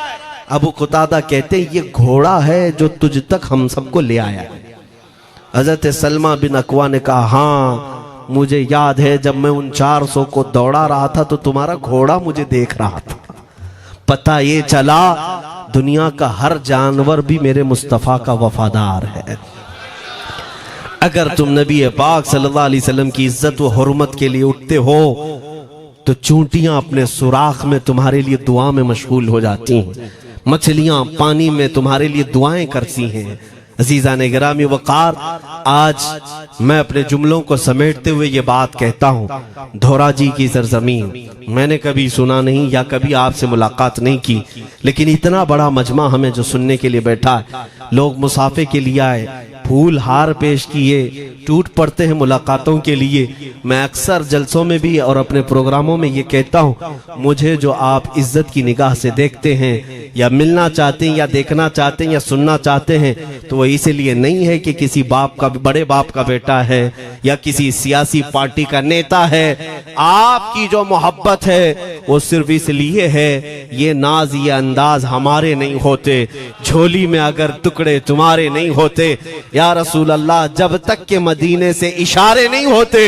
अबू कुतादा कहते ये घोड़ा है जो तुझ तक हम सबको ले आया है। हजरत सलमा बिन अकवा ने कहा, हाँ मुझे याद है, जब मैं उन 400 को दौड़ा रहा था तो तुम्हारा घोड़ा मुझे देख रहा था। पता ये चला दुनिया का हर जानवर भी मेरे मुस्तफा का वफादार है। अगर तुम नबी पाक सल्लल्लाहु अलैहि वसल्लम की इज्जत व हुर्मत के लिए उठते हो तो चूंटियां अपने सुराख में तुम्हारे लिए दुआ में मशगूल हो जाती हैं, मछलियां पानी में तुम्हारे लिए दुआएं करती हैं। अजीजा ने गिरामी वकार, आज मैं अपने जुमलों को समेटते हुए ये बात कहता हूँ, धोराजी की सरजमीन मैंने कभी सुना नहीं या कभी आपसे मुलाकात नहीं की, लेकिन इतना बड़ा मजमा हमें जो सुनने के लिए बैठा है, लोग मुसाफे के लिए आए, फूल हार पेश किए, टूट पड़ते हैं मुलाकातों के लिए। मैं अक्सर जलसों में भी और अपने प्रोग्रामों में ये कहता हूँ, मुझे जो आप इज्जत की निगाह से देखते हैं या मिलना चाहते हैं या देखना चाहते हैं या सुनना चाहते हैं, तो वो इसलिए नहीं है कि किसी बाप का, बड़े बाप का बेटा है या किसी सियासी पार्टी का नेता है। आपकी जो मोहब्बत है वो सिर्फ इसलिए है, ये नाज ये अंदाज हमारे नहीं होते, झोली में अगर टुकड़े तुम्हारे नहीं होते, या रसूल अल्लाह जब तक के मदीने से इशारे नहीं होते,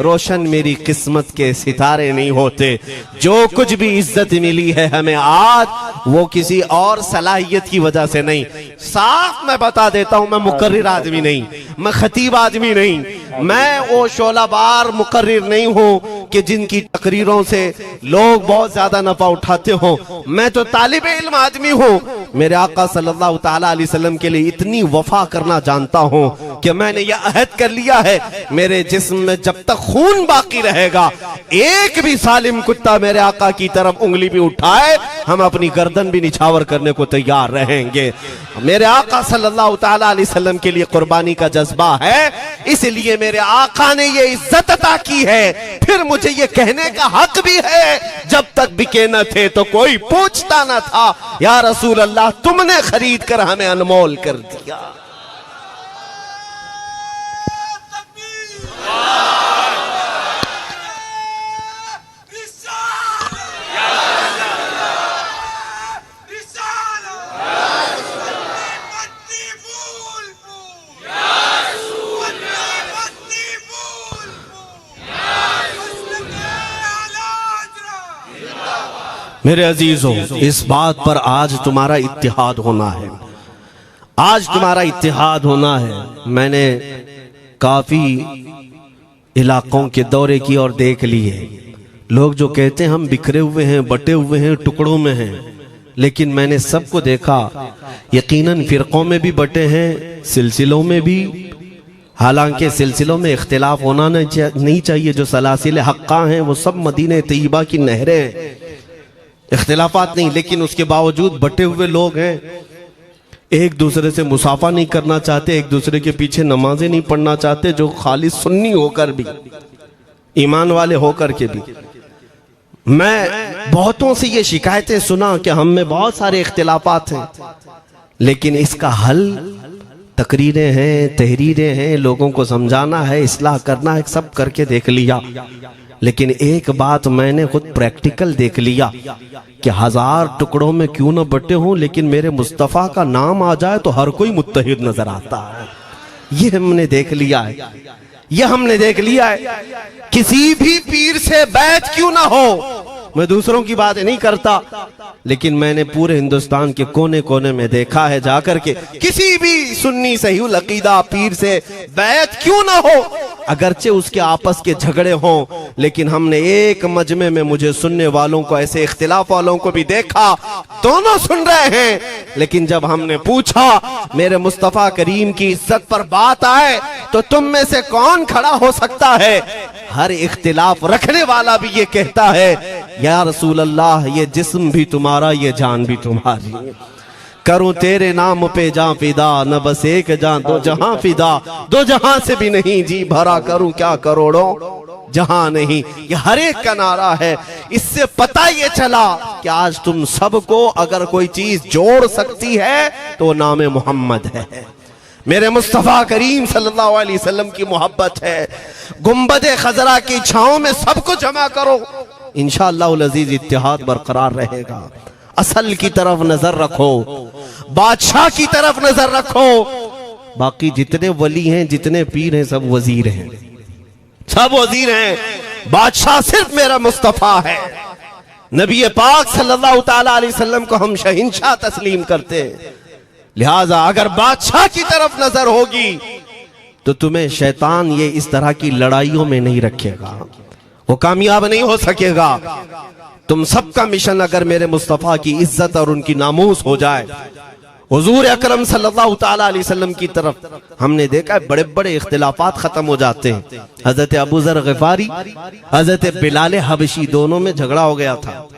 रोशन मेरी किस्मत के सितारे नहीं होते। जो कुछ भी इज्जत मिली है हमें आज, वो किसी और सलाहियत की वजह से नहीं। साफ मैं बता देता हूं, मैं मुकर्रिर आदमी नहीं, मैं खतीब आदमी नहीं, मैं वो शोलाबार मुकर्रिर नहीं हूं कि जिनकी तकरीरों से लोग बहुत ज्यादा नफा उठाते हो। मैं तो तालिब इल्म आदमी हूं। मेरे आका सल्लल्लाहु ताला अलैहि वसल्लम के लिए इतनी वफा करना जानता हूं कि मैंने यह अहद कर लिया है, मेरे जिस्म में जब तक खून बाकी रहेगा, एक भी सालिम कुत्ता मेरे आका की तरफ उंगली भी उठाए, हम अपनी गर्दन भी निछावर करने को तैयार रहेंगे। मेरे आका सल्लल्लाहु ताला अलैहि वसल्लम के लिए कुर्बानी का जज्बा है, इसलिए मेरे आका ने ये इज्जत अता की है। फिर मुझे ये कहने का हक भी है, जब तक बिके न थे तो कोई पूछता न था, या रसूल अल्लाह तुमने खरीद कर हमें अनमोल कर दिया। मेरे अजीजों, इस बात पर आज तुम्हारा इत्तिहाद होना है, आज तुम्हारा इत्तिहाद होना है। मैंने काफी इलाकों के दौरे किए और देख लिए। लोग जो कहते हैं हम बिखरे हुए हैं, बटे हुए हैं, टुकड़ों में हैं, लेकिन मैंने सबको देखा। यकीनन फिरकों में भी बटे हैं, सिलसिलों में भी। हालांकि सिलसिलों में इख्तिलाफ होना नहीं चाहिए। जो सलासिल हक्का हैं वो सब मदीने तैयबा की नहरें हैं, इख्तिलाफात नहीं। लेकिन उसके बावजूद बटे हुए लोग हैं, एक दूसरे से मुसाफा नहीं करना चाहते, एक दूसरे के पीछे नमाजें नहीं पढ़ना चाहते, जो खालिस सुन्नी होकर भी, ईमान वाले होकर के भी। मैं बहुतों से ये शिकायतें सुना कि हम में बहुत सारे इख्तिलाफात हैं, लेकिन इसका हल तकरीरें हैं, तहरीरें हैं, लोगों को समझाना है, इस्लाह करना है, सब करके देख लिया। लेकिन एक बात मैंने खुद प्रैक्टिकल देख लिया कि 1000 टुकड़ों में क्यों न बटे हों, लेकिन मेरे मुस्तफ़ा का नाम आ जाए तो हर कोई मुत्तहिद नजर आता है। ये हमने देख लिया है, ये हमने देख लिया है। किसी भी पीर से बैत क्यों ना हो, मैं दूसरों की बात नहीं करता, लेकिन मैंने पूरे हिंदुस्तान के कोने कोने में देखा है जाकर के, किसी भी सुन्नी सहीहुल अकीदा पीर से बैत क्यों ना हो, अगरचे उसके आपस के झगड़े हों, लेकिन हमने एक मजमे में मुझे सुनने वालों को, ऐसे इख्तिलाफ वालों को भी देखा, दोनों सुन रहे हैं। लेकिन जब हमने पूछा मेरे मुस्तफा करीम की इज्जत पर बात आए तो तुम में से कौन खड़ा हो सकता है, हर इख्तिलाफ रखने वाला भी ये कहता है या रसूल अल्लाह, ये जिस्म भी तुम्हारा, ये जान भी तुम्हारी। करूं तेरे नाम पे जां फिदा, न बस एक जां दो जहां फिदा, दो जहां से भी नहीं जी भरा, करूं क्या करोड़ों जहां नहीं। ये हर एक का नारा है। इससे पता ये चला कि आज तुम सबको अगर कोई चीज जोड़ सकती है तो नाम मोहम्मद है, मेरे मुस्तफा करीम सल्लल्लाहु अलैहि वसल्लम की मोहब्बत है। गुंबदे खजरा की छांव में सबको जमा करो, इंशाअल्लाह अज़ीज इत्तिहाद बरकरार रहेगा। असल की तरफ नजर रखो, बादशाह की तरफ नजर रखो। बाकी जितने वली हैं, जितने पीर हैं, सब वजीर हैं, सब वजीर हैं। बादशाह सिर्फ मेरा मुस्तफा है। नबी पाक सल्लल्लाहु ताला अलैहि वसल्लम को हम शहंशाह तस्लीम करते हैं। लिहाजा अगर बादशाह की तरफ नजर होगी तो तुम्हें शैतान ये इस तरह की लड़ाइयों में नहीं रखेगा, वो कामयाब नहीं हो सकेगा। तुम सबका मिशन अगर मेरे मुस्तफा की इज्जत और उनकी नामूस हो जाए, हुजूर अकरम सल्लल्लाहु ताला अलैहि वसल्लम की तरफ हमने देखा है बड़े बड़े इख्तिलाफात खत्म हो जाते हैं। हजरत अबू जर गिफारी, हजरत बिलाल हबशी, दोनों में झगड़ा हो गया था,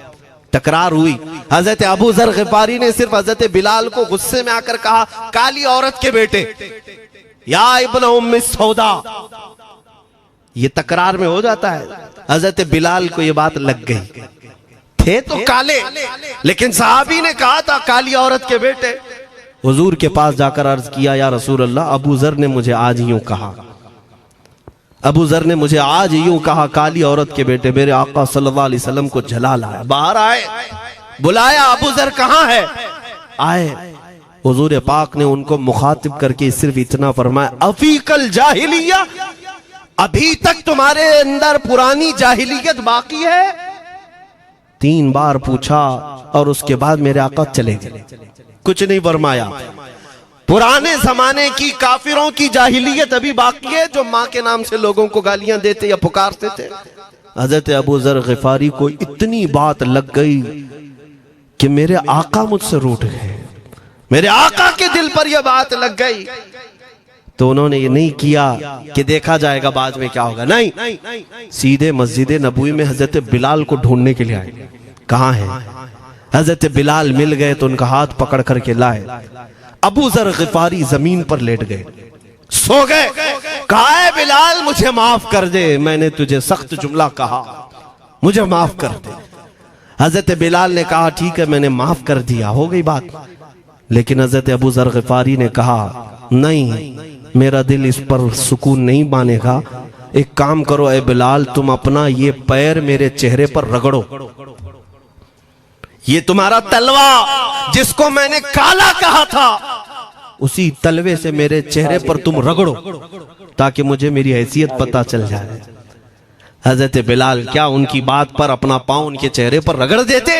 तकरार हुई। हजरत अबू जर गिफारी ने सिर्फ हजरत बिलाल को गुस्से में आकर कहा, काली औरत के बेटे, या इब्न उम्मी सौदा। ये तकरार में हो जाता है। हजरत बिलाल को ये बात लग गई, थे तो काले, लेकिन साहबी ने कहा था काली औरत के बेटे। हुजूर के पास जाकर अर्ज किया, या रसूल अल्लाह, अबू जर ने मुझे आज यूं कहा, अबू जर ने मुझे आज यूं कहा, काली औरत के बेटे। मेरे आका सल्लल्लाहु अलैहि वसल्लम को जला लाया, बाहर आए, बुलाया, अबू जर कहां है? आए। हुजूर पाक ने उनको मुखातिब करके सिर्फ इतना फरमाया, अफीकल जाहिलिया, अभी तक तुम्हारे अंदर पुरानी जाहिलियत बाकी है? 3 बार पूछा और उसके बाद मेरे आका चले गए, कुछ नहीं फरमाया। पुराने जमाने की काफिरों की जाहिलियत अभी बाकी है, जो माँ के नाम से लोगों को गालियां देते या पुकारते थे। हजरत अबू जर गिफारी को इतनी बात लग गई कि मेरे आका मुझसे रूठ गए, मेरे आका के दिल पर यह बात लग गई। तो उन्होंने ये नहीं किया कि देखा जाएगा बाद में क्या होगा, नहीं, सीधे मस्जिद नबवी में हजरत बिलाल को ढूंढने के लिए आए। कहाँ है? हजरत बिलाल मिल गए तो उनका हाथ पकड़ करके लाए। अबू जर गिफारी जमीन पर लेट गए, सो गए। कहा है बिलाल, मुझे माफ कर दे, मैंने तुझे सख्त जुमला कहा, मुझे माफ कर दे। हजरत बिलाल ने कहा, ठीक है, मैंने माफ कर दिया, हो गई बात। लेकिन हजरत अबू जर गिफारी ने कहा, नहीं, मेरा दिल इस पर सुकून नहीं मानेगा। एक काम करो ए बिलाल, तुम अपना ये पैर मेरे चेहरे पर रगड़ो, ये तुम्हारा तलवा जिसको मैंने काला कहा था, उसी तलवे से मेरे चेहरे पर तुम रगड़ो, ताकि मुझे मेरी हैसियत पता चल जाए। हजरत बिलाल क्या उनकी बात पर अपना पांव उनके चेहरे पर रगड़ देते?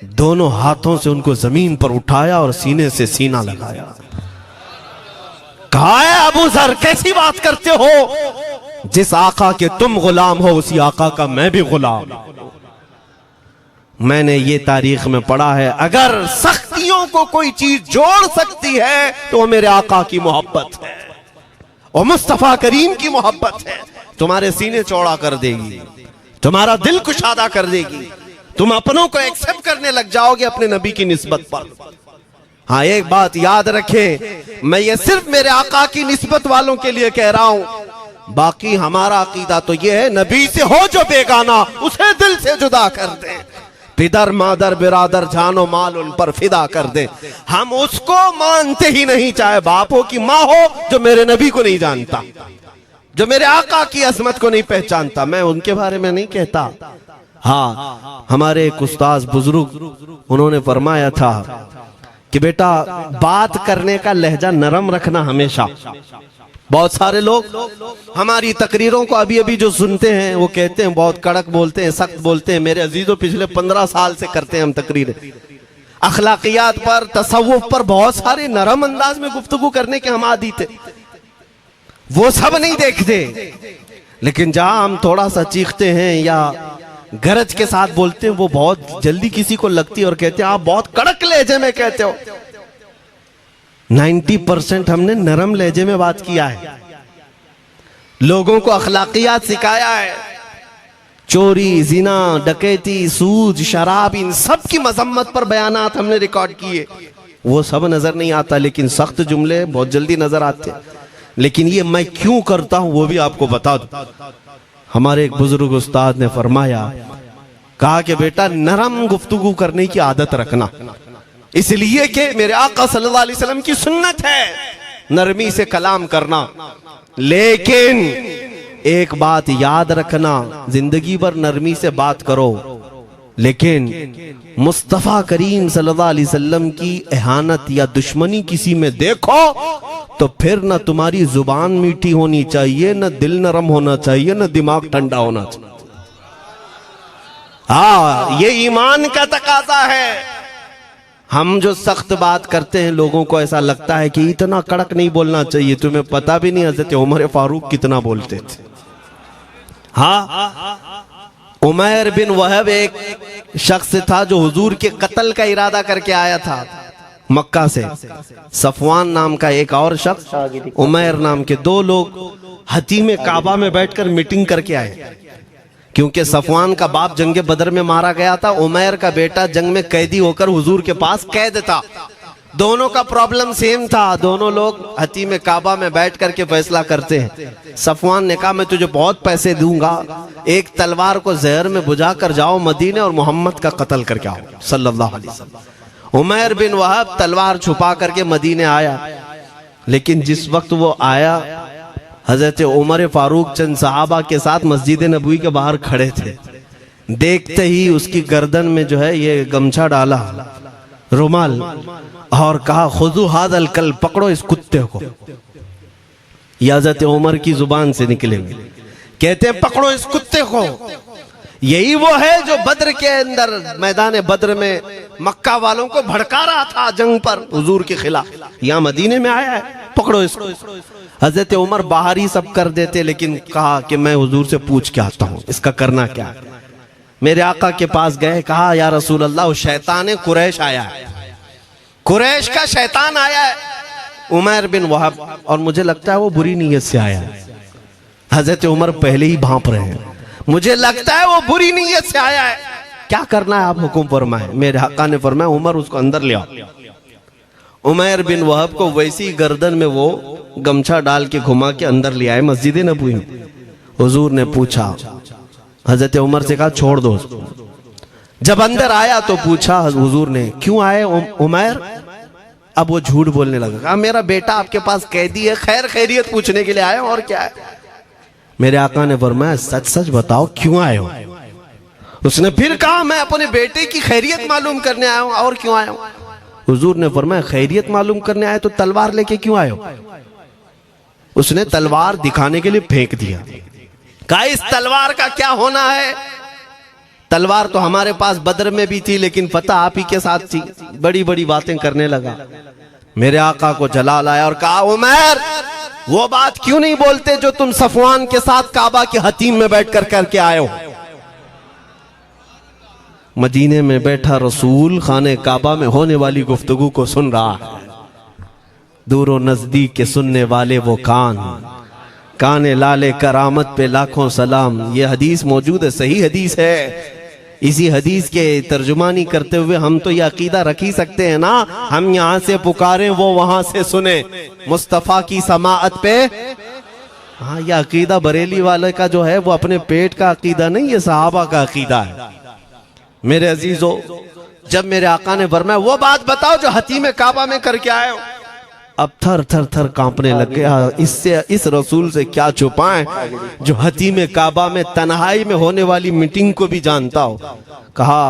दोनों हाथों से उनको जमीन पर उठाया और सीने से सीना लगाया। कहा है अबू जर कैसी बात करते हो, जिस आका के तुम गुलाम हो उसी आका का मैं भी गुलाम। मैंने ये तारीख में पढ़ा है, अगर सख्तियों को कोई चीज जोड़ सकती है तो वो मेरे आका की मोहब्बत है और मुस्तफा करीम की मोहब्बत है। तुम्हारे सीने चौड़ा कर देगी, तुम्हारा दिल कुशादा कर देगी, तुम अपनों को एक्सेप्ट करने लग जाओगे अपने नबी की निस्बत पर। हाँ, एक बात याद रखें, मैं ये सिर्फ मेरे आका की निस्बत वालों के लिए कह रहा हूं, बाकी हमारा अकीदा तो ये है, नबी से हो जो बेगाना उसे दिल से जुदा कर दे, पिदर मादर बिरादर जानो माल उन पर फिदा कर दे। हम उसको मानते ही नहीं, चाहे बापों की माँ हो जो मेरे नबी को नहीं जानता, जो मेरे आका की अजमत को नहीं पहचानता, मैं उनके बारे में नहीं कहता। हाँ, हमारे एक उस्ताद बुजुर्ग उन्होंने फरमाया था कि बेटा बात करने का लहजा नरम रखना हमेशा। बहुत सारे लोग हमारी तकरीरों को अभी अभी जो सुनते हैं वो कहते हैं बहुत कड़क बोलते हैं, सख्त बोलते हैं। मेरे अजीजों, पिछले 15 साल से करते हैं हम तकरीरें, अखलाकियात पर, तसव्वुफ पर बहुत सारे नरम अंदाज में गुफ्तगू करने के हम आदी थे। वो सब नहीं देखते, लेकिन जहां हम थोड़ा सा चीखते हैं या गरज के साथ बोलते हैं वो बहुत जल्दी किसी को लगती है और कहते हैं आप बहुत कड़क लहजे में कहते हो। 90% हमने नरम लहजे में बात किया है, लोगों को अखलाकियात सिखाया है। चोरी, जिना, डकैती, सूद, शराब, इन सब की मजम्मत पर बयानात हमने रिकॉर्ड किए। वो सब नजर नहीं आता, लेकिन सख्त जुमले बहुत जल्दी नजर आते हैं। लेकिन ये मैं क्यों करता हूं वो भी आपको बता दूं। हमारे एक बुजुर्ग उस्ताद ने फरमाया, कहा कि बेटा नरम गुफ्तगू करने की आदत रखना, इसलिए कि मेरे आका सल्लल्लाहु अलैहि वसल्लम की सुन्नत है नरमी से कलाम करना। लेकिन एक बात याद रखना, जिंदगी भर नरमी से बात करो, लेकिन मुस्तफा करीम सल्लल्लाहु अलैहि वसल्लम की एहानत या दुश्मनी किसी में देखो तो फिर न तुम्हारी जुबान मीठी होनी चाहिए, न दिल नरम होना चाहिए, न दिमाग ठंडा होना चाहिए। हाँ, ये ईमान का तकाजा है। हम जो सख्त बात करते हैं लोगों को ऐसा लगता है कि इतना कड़क नहीं बोलना चाहिए। तुम्हें पता भी नहीं हज़रत उमर फारूक कितना बोलते थे। हाँ, उमैर बिन वहब एक शख्स था जो हुजूर के कत्ल का इरादा करके आया था मक्का से। सफवान नाम का एक और शख्स, उमैर नाम के, दो लोग हतीम काबा में बैठकर मीटिंग करके आए। क्योंकि सफवान का बाप जंग बदर में मारा गया था, उमैर का बेटा जंग में कैदी होकर हुजूर के पास कैद था। दोनों का प्रॉब्लम सेम था। दोनों लोग हतीम काबा में बैठ करके फैसला करते हैं। सफवान ने कहा मैं तुझे बहुत पैसे दूंगा, एक तलवार को जहर में बुझा कर जाओ मदीने और मोहम्मद का कत्ल करके आओ सल्लल्लाहु अलैहि वसल्लम। उमैर बिन वहब तलवार छुपा करके मदीने आया, लेकिन जिस वक्त वो आया हजरत उमर फारूक चंद सहाबा के साथ मस्जिद नबवी के बाहर खड़े थे। देखते ही उसकी गर्दन में जो है ये गमछा डाला, रुमाल, और कहा खुदू हादल कल, पकड़ो इस कुत्ते को। हजरत उमर की जुबान से निकलेंगे, कहते हैं पकड़ो इस कुत्ते को। यही वो है जो बद्र के अंदर मैदान बद्र में मक्का वालों को भड़का रहा था जंग पर हुजूर के खिलाफ। यहाँ मदीने में आया है, पकड़ो इसको। हजरत उमर बाहर ही सब कर देते, लेकिन कहा कि मैं हुजूर से पूछ के आता हूँ इसका करना क्या है। मेरे आका के पास गए, कहा या रसूल अल्लाह शैतान कुरैश आया है, कुरैश का शैतान आया है उमैर बिन वहब, और मुझे लगता है वो बुरी नीयत से आया है। हजरत उमर पहले ही भांप रहे हैं, मुझे लगता है वो बुरी नीयत से आया है, क्या करना है आप हुक्म फरमाए। मेरे आका ने फरमाया उमर उसको अंदर ले आओ। उमैर बिन वहब को वैसी गर्दन में वो गमछा डाल के घुमा के अंदर ले आए मस्जिद नबवी में। हुजूर ने पूछा, हजरत उमर से कहा छोड़ दो उसको। जब अंदर आया तो पूछा हुजूर ने क्यों आए उमैर। अब वो झूठ बोलने लगा, कहा मेरा बेटा आपके पास कैदी है, खैर खैरियत पूछने के लिए आया और क्या है। मेरे आका ने फरमाया सच सच बताओ क्यों आए हो। उसने फिर कहा मैं अपने बेटे की खैरियत मालूम करने आया हूं, और क्यों आया हूं। हुजूर ने फरमाया खैरियत मालूम करने आए तो तलवार लेके क्यों आए हो। उसने तलवार दिखाने के लिए फेंक दिया, कहा इस तलवार का क्या होना है। तलवार तो हमारे पास बदर में भी थी, लेकिन फतह आप ही के साथ थी। बड़ी बड़ी बातें करने लगा। मेरे आका को जलाल आया और कहा, उमर वो बात क्यों नहीं बोलते जो तुम सफवान के साथ काबा के हतीम में बैठकर करके आए हो। मदीने में बैठा रसूल खाने काबा में होने वाली गुफ्तगू को सुन रहा है। दूर नजदीक के सुनने वाले वो काने लाले करामत पे लाखों सलाम। ये हदीस मौजूद है, सही हदीस है। इसी हदीस के तर्जुमानी करते हुए हम तो ये अकीदा रख ही सकते हैं ना, हम यहाँ से पुकारें वो वहां से सुने, मुस्तफा की समाअत पे। हाँ, ये अकीदा बरेली वाले का जो है वो अपने पेट का अकीदा नहीं, ये सहाबा का अकीदा है। मेरे अजीजों, जब मेरे आका ने फरमाया वो बात बताओ जो हतीम काबा में करके आए हो, अब थर थर थर कांपने लग गया। इससे इस रसूल से क्या छुपाएं जो हतीम काबा में तन्हाई में होने वाली मीटिंग को भी जानता हो। कहा,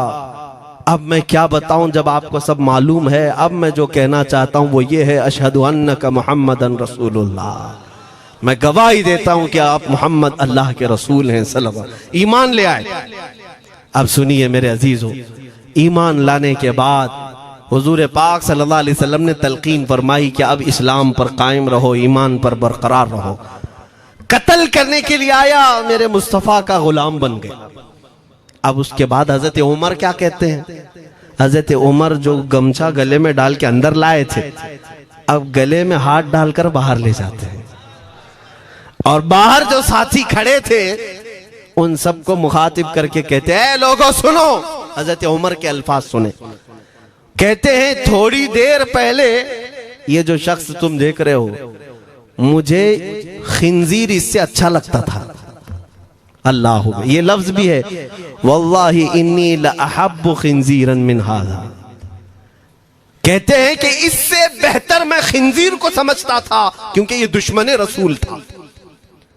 अब मैं क्या बताऊं जब आपको सब मालूम है। अब मैं जो कहना चाहता हूं वो ये है, अशहदु अन्नका मुहम्मदन रसूलुल्लाह, मैं गवाही देता हूं कि आप मोहम्मद अल्लाह के रसूल हैं सल्लल्लाहु अलैहि वसल्लम। ईमान ले आए। अब सुनिए मेरे अजीजों, ईमान लाने के बाद हुजूर पाक सल्लल्लाहु अलैहि वसल्लम ने तलकीन फरमाई कि अब इस्लाम पर कायम रहो, ईमान पर बरकरार रहो। कत्ल करने के लिए आया, मेरे मुस्तफ़ा का गुलाम बन गए। अब उसके बाद हजरत उमर क्या कहते हैं, हजरत उमर जो गमछा गले में डाल के अंदर लाए थे, अब गले में हाथ डालकर बाहर ले जाते हैं। और बाहर जो साथी खड़े थे उन सबको मुखातिब करके कहते हैं, लोगों सुनो। हजरत उमर के अल्फाज सुने। कहते हैं, थोड़ी देर पहले ये जो शख्स तुम देख रहे हो, मुझे खिंजीर इससे अच्छा लगता था। अल्लाह, ये लफ्ज भी है, वल्लाहि इन्नी लअहब्बु खिंजीरन मिन हाज़ा। कहते हैं कि इससे बेहतर मैं खिंजीर को समझता था, क्योंकि ये दुश्मन रसूल था।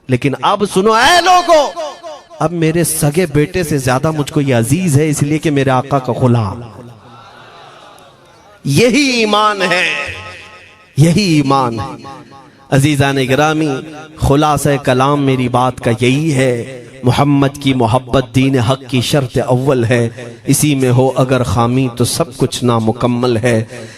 लेकिन अब सुनो ऐ लोगों, अब मेरे सगे बेटे से ज्यादा मुझको ये अजीज है, इसलिए कि मेरे आका का गुलाम। यही ईमान है, यही ईमान है। अजीज़ान गिरामी, खुलासा कलाम मेरी बात का यही है, मोहम्मद की मोहब्बत दीन हक की शर्त अव्वल है। इसी में हो अगर खामी तो सब कुछ नामुकम्मल है।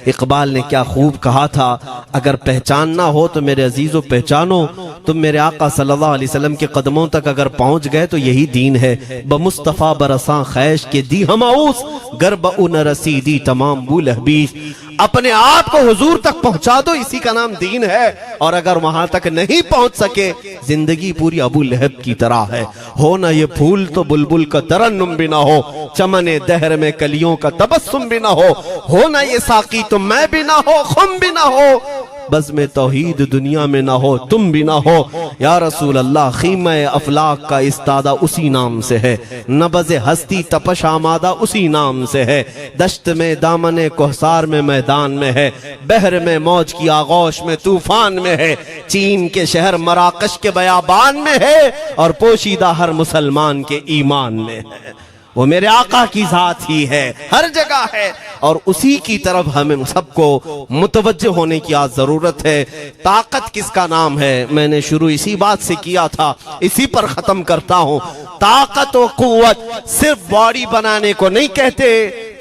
इकबाल ने क्या खूब कहा था, अगर पहचानना हो तो मेरे अजीज़ों पहचानो। तुम मेरे आका सल्लल्लाहु अलैहि वसल्लम के कदमों तक अगर पहुंच गए तो यही दीन है। बमुस्तफ़ा बरसा खैश के दी हमाऊस, गर्ब उन रसीदी तमाम बुल हबीस। अपने आप को हुजूर तक पहुंचा दो, इसी का नाम दीन है। और अगर वहां तक नहीं पहुंच सके, जिंदगी पूरी अबू लहब की तरह है। हो ना ये फूल तो बुलबुल का तरन्नुम भी ना हो, चमने दहर में कलियों का तबस्सुम भी ना हो ना ये साकी तो मैं भी ना हो, खुम भी ना हो, बस में तौहीद दुनिया में ना हो, तुम भी ना हो। या रसूल अल्लाह, खीमा अफलाक का इस्तादा उसी नाम से है, नबज़ हस्ती तपश आमादा उसी नाम से है। दश्त में दामने कोहसार में मैदान में है, बहर में मौज की आगोश में तूफान में है, चीन के शहर मराकश के बयाबान में है, और पोशीदा हर मुसलमान के ईमान में है। वो मेरे आका की जात ही है, हर जगह है, और उसी की तरफ हमें सबको मुतवज्जे होने की आज जरूरत है। ताकत किसका नाम है, मैंने शुरू इसी बात से किया था, इसी पर खत्म करता हूं। ताकत और कुव्वत सिर्फ बॉडी बनाने को नहीं कहते,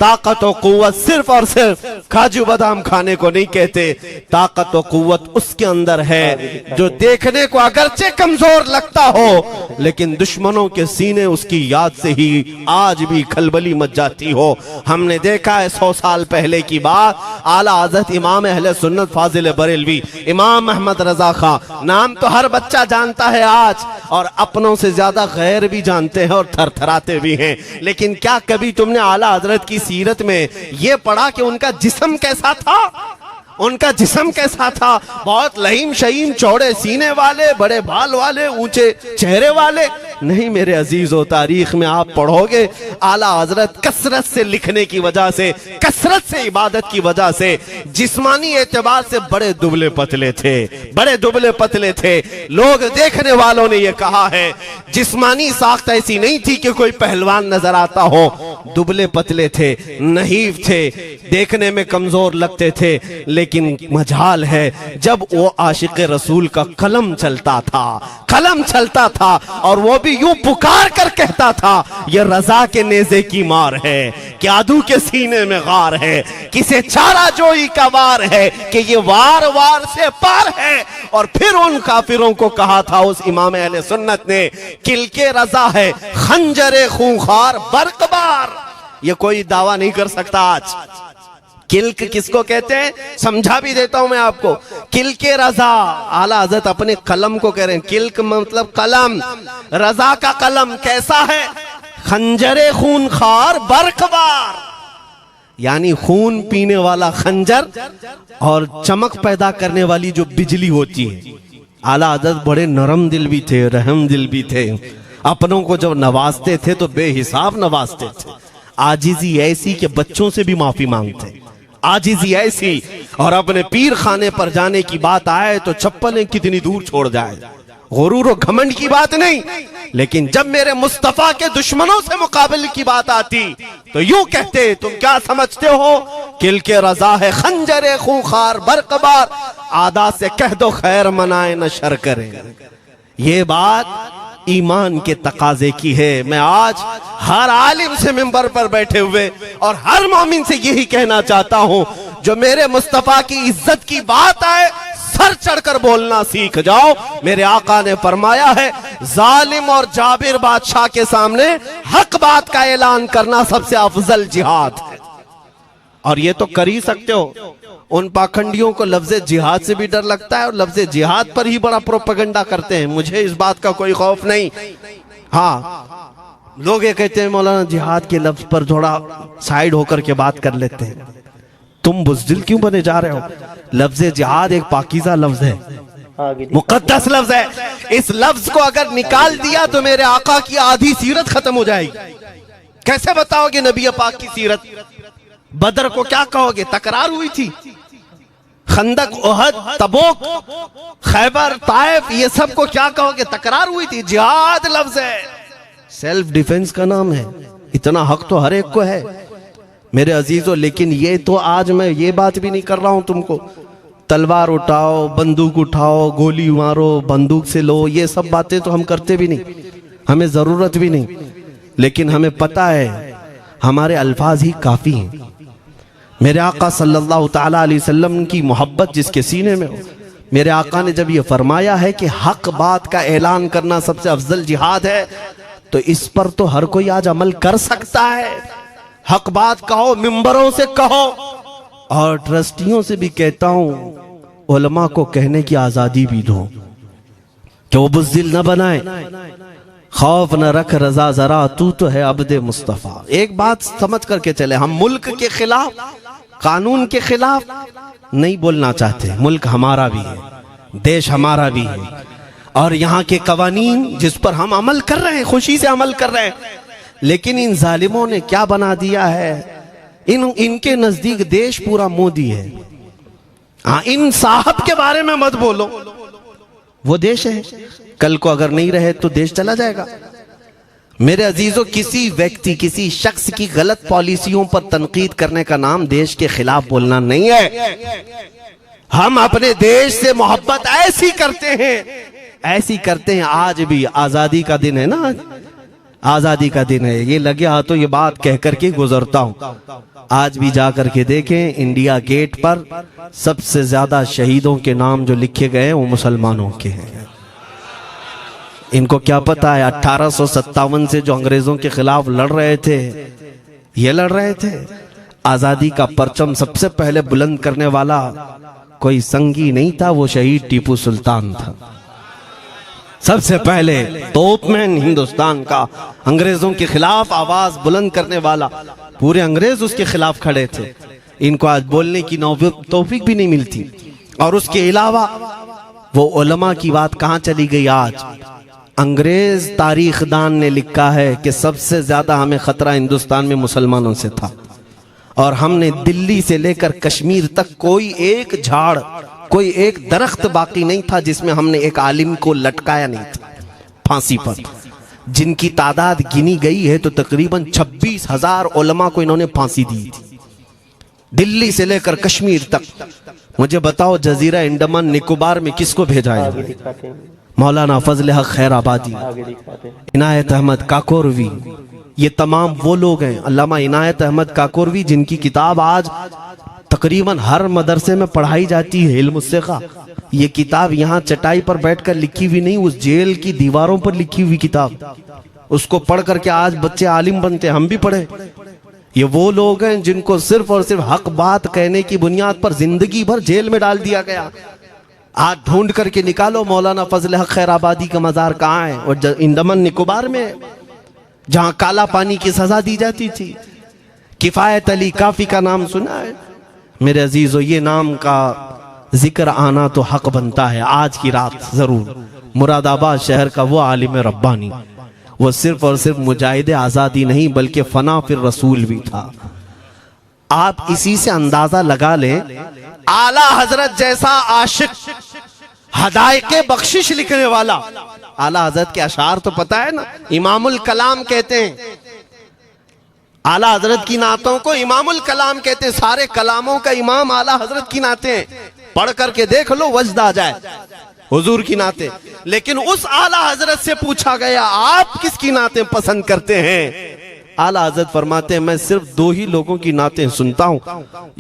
ताकत और कुव्वत सिर्फ और सिर्फ काजू बादाम खाने को नहीं कहते। ताकत और कुव्वत उसके अंदर है जो देखने को अगरचे कमजोर लगता हो, लेकिन दुश्मनों के सीने उसकी याद से ही आज भी खलबली मच जाती हो। हमने देखा है 100 साल पहले की बात, आला हज़रत इमाम अहले सुन्नत फाजिल बरेलवी इमाम अहमद रजा खां, नाम तो हर बच्चा जानता है आज, और अपनों से ज्यादा गैर भी जानते हैं और थरथराते भी हैं। लेकिन क्या कभी तुमने आला हजरत की सीरत में यह पढ़ा कि उनका जिस्म कैसा था? उनका जिस्म कैसा था? बहुत लहीम शहीम, चौड़े सीने वाले, बड़े बाल वाले, ऊंचे चेहरे वाले? नहीं मेरे अजीजों, तारीख में आप पढ़ोगे आला हजरत कसरत से लिखने की वजह से, कसरत से इबादत की वजह से जिस्मानी एतबार से बड़े दुबले पतले थे, बड़े दुबले पतले थे। लोग देखने वालों ने यह कहा है जिस्मानी साख्त ऐसी नहीं थी कि कोई पहलवान नजर आता हो, दुबले पतले थे, नहीफ थे, देखने में कमजोर लगते थे। लेकिन मजाल है जब वो आशिक रसूल का कलम चलता था, कलम चलता था, और वो भी भी यूं पुकार कर कहता था, ये रजा के नेज़े की मार है कि आदू के सीने में गार है, किसे चारा जोई का वार है कि ये वार वार से पार है। और फिर उन काफिरों को कहा था उस इमाम अहले सुन्नत ने, किल के रजा है खंजरे खूंखार बरकबार। ये कोई दावा नहीं कर सकता आज। किल्क किसको कहते हैं समझा भी देता हूं मैं आपको। किल के रजा, आला हजरत अपने कलम को कह रहे हैं, किल्क मतलब कलम, रजा का कलम कैसा है, खंजरे खूंखार बरकबार, यानी खून पीने वाला खंजर और चमक पैदा करने वाली जो बिजली होती है। आला हजरत बड़े नरम दिल भी थे, रहम दिल भी थे, अपनों को जब नवाजते थे तो बेहिसाब नवाजते थे। आजिजी ऐसी के बच्चों से भी माफी मांगते, आजिजी ऐसी, और अपने पीर खाने पर जाने की बात आए तो चप्पलें कितनी दूर छोड़ जाए। गुरूर और घमंड की बात नहीं, लेकिन जब मेरे मुस्तफा के दुश्मनों से मुकाबले की बात आती तो यूं कहते, तुम क्या समझते हो, किल के रजा है खंजरे खूंखार बरकबार, आदा से कह दो खैर मनाए न शर करें। ये बात ईमान के तकाजे की है। मैं आज हर आलिम से मिंबर पर बैठे हुए और हर मोमिन से यही कहना चाहता हूं, जो मेरे मुस्तफा की इज्जत की बात आए सर चढ़कर बोलना सीख जाओ। मेरे आका ने फरमाया है, जालिम और जाबिर बादशाह के सामने हक बात का ऐलान करना सबसे अफजल जिहाद है। और ये तो कर ही सकते हो। उन पाखंडियों को लफ्ज़े जिहाद से भी डर लगता है और लफ्ज़े जिहाद पर ही बड़ा प्रोपेगेंडा करते हैं। मुझे इस बात का कोई खौफ नहीं। हाँ, लोग ये कहते हैं मौलाना जिहाद के लफ्ज पर थोड़ा साइड होकर के बात कर लेते हैं। तुम बुज़दिल क्यों बने जा रहे हो? लफ्ज़े जिहाद एक पाकीज़ा लफ्ज है, मुकद्दस लफ्ज है। इस लफ्ज को अगर निकाल दिया तो मेरे आका की आधी सीरत खत्म हो जाएगी। कैसे बताओगे नबी पाक की सीरत? बदर को क्या कहोगे, तकरार हुई थी? खंदक, ओहद, तबूक, खैबर, ताइफ, ये सब को क्या कहोगे, तकरार हुई थी? जिहाद लफ्ज है, सेल्फ डिफेंस का नाम है। इतना हक तो हर एक को है मेरे अजीजों। लेकिन ये तो आज मैं ये बात भी नहीं कर रहा हूं तुमको, तलवार उठाओ, बंदूक उठाओ, गोली मारो, बंदूक से लो, ये सब बातें तो हम करते भी नहीं, हमें जरूरत भी नहीं। लेकिन हमें पता है हमारे अल्फाज ही काफी हैं। मेरे आका सल्लल्लाहु ताला अलैहि वसल्लम की मोहब्बत जिसके सीने में हो, मेरे आका ने जब ये फरमाया है कि हक बात का ऐलान करना सबसे अफजल जिहाद है, तो इस पर तो हर कोई आज अमल कर सकता है। हक बात कहो, मिंबरों से कहो, और ट्रस्टियों से भी कहता हूं उलमा को कहने की आजादी भी दो कि वो बुज़दिल न बनाए, खौफ न रख रजा जरा, तू तो है अब्दे मुस्तफा। एक बात समझ करके चले, हम मुल्क के खिलाफ, कानून के खिलाफ नहीं बोलना चाहते। मुल्क हमारा भी है, देश हमारा भी है, और यहाँ के कवानीन जिस पर हम अमल कर रहे हैं, खुशी से अमल कर रहे हैं। लेकिन इन जालिमों ने क्या बना दिया है, इनके नजदीक देश पूरा मोदी है। हाँ, इन साहब के बारे में मत बोलो, वो देश है, कल को अगर नहीं रहे तो देश चला जाएगा। मेरे अजीजों, किसी व्यक्ति, किसी शख्स की गलत पॉलिसियों पर तनकीद करने का नाम देश के खिलाफ बोलना नहीं है। हम अपने देश से मोहब्बत ऐसी करते हैं, ऐसी करते हैं। आज भी आजादी का दिन है ना, आजादी का दिन है, ये लगे हाथों ये बात कह करके गुजरता हूं। आज भी जा करके देखें, इंडिया गेट पर सबसे ज्यादा शहीदों के नाम जो लिखे गए हैं वो मुसलमानों के हैं। इनको क्या पता है 1857 से जो अंग्रेजों के खिलाफ लड़ रहे थे, ये लड़ रहे थे। आजादी का परचम सबसे पहले बुलंद करने वाला कोई संगी नहीं था, वो शहीद टीपू सुल्तान था। सबसे पहले तोपमैन हिंदुस्तान का, अंग्रेजों के खिलाफ आवाज बुलंद करने वाला, पूरे अंग्रेज उसके खिलाफ खड़े थे। इनको आज बोलने की तौफीक भी नहीं मिलती। और उसके अलावा वो उलमा की बात कहां चली गई आज? अंग्रेज तारीखदान ने लिखा है कि सबसे ज्यादा हमें खतरा हिंदुस्तान में मुसलमानों से था, और हमने दिल्ली से लेकर कश्मीर तक कोई एक झाड़, कोई एक दरख्त बाकी नहीं था जिसमें हमने एक आलिम को लटकाया नहीं था फांसी पर। जिनकी तादाद गिनी गई है तो तकरीबन 26,000 उलमा को इन्होंने फांसी दी थी, दिल्ली से लेकर कश्मीर तक। मुझे बताओ, जजीरा अंडमान निकोबार में किसको भेजा है? मौलाना फजल हक खैराबादी, आगे दिखाते हैं। इनायत अहमद काकोरवी, ये तमाम वो लोग हैं। अल्लामा इनायत अहमद काकोरवी जिनकी किताब आज तकरीबन हर मदरसे में पढ़ाई जाती है, इल्म सिक्का। ये किताब यहाँ चटाई पर बैठकर लिखी हुई नहीं, उस जेल की दीवारों पर लिखी हुई किताब। उसको पढ़ करके आज बच्चे आलिम बनते, हम भी पढ़े। ये वो लोग हैं जिनको सिर्फ और सिर्फ हक बात कहने की बुनियाद पर जिंदगी भर जेल में डाल दिया गया। आज ढूंढ करके निकालो मौलाना फजल हक खैराबादी का मजार कहाँ है, और अंडमान निकोबार में, जहां काला पानी की सजा दी जाती थी। किफायत अली काफी का नाम सुना है मेरे अजीजों? ये नाम का जिक्र आना तो हक बनता है आज की रात जरूर। मुरादाबाद शहर का वो आलिम रब्बानी, वो सिर्फ और सिर्फ मुजाहिद आजादी नहीं बल्कि फना फिर रसूल भी था। आप इसी से अंदाजा लगा लें, आला हजरत जैसा आशिक, हदायके बख्शिश लिखने वाला। आला हजरत के अशार तो पता है ना, इमामुल कलाम कहते हैं। आला हजरत की नातों को इमामुल कलाम कहते हैं। सारे कलामों का इमाम आला हजरत की नाते हैं। पढ़ करके देख लो, वजद आ जाए हुजूर की नाते। लेकिन उस आला हजरत से पूछा गया, आप किसकी नाते पसंद करते हैं? आला हजरत फरमाते हैं, मैं सिर्फ दो ही लोगों की नाते सुनता हूं,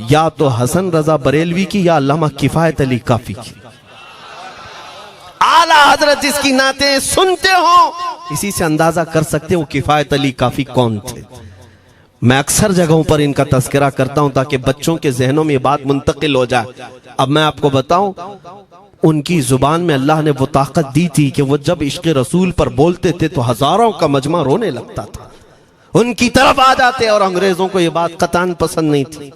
या तो हसन रजा बरेलवी की या अल्लामा किफायत अली काफी की। आला हजरत जिसकी नाते सुनते हो, इसी से अंदाजा कर सकते हो किफायत अली काफी कौन थे। मैं अक्सर जगहों पर इनका तस्करा करता हूं ताकि बच्चों के जहनों में ये बात मुंतकिल हो जाए। अब मैं आपको बताऊं, उनकी जुबान में अल्लाह ने वो ताकत दी थी कि वो जब इश्क रसूल पर बोलते थे तो हजारों का मजमा रोने लगता था, उनकी तरफ आ जाते। और अंग्रेजों को ये बात कतान पसंद नहीं थी।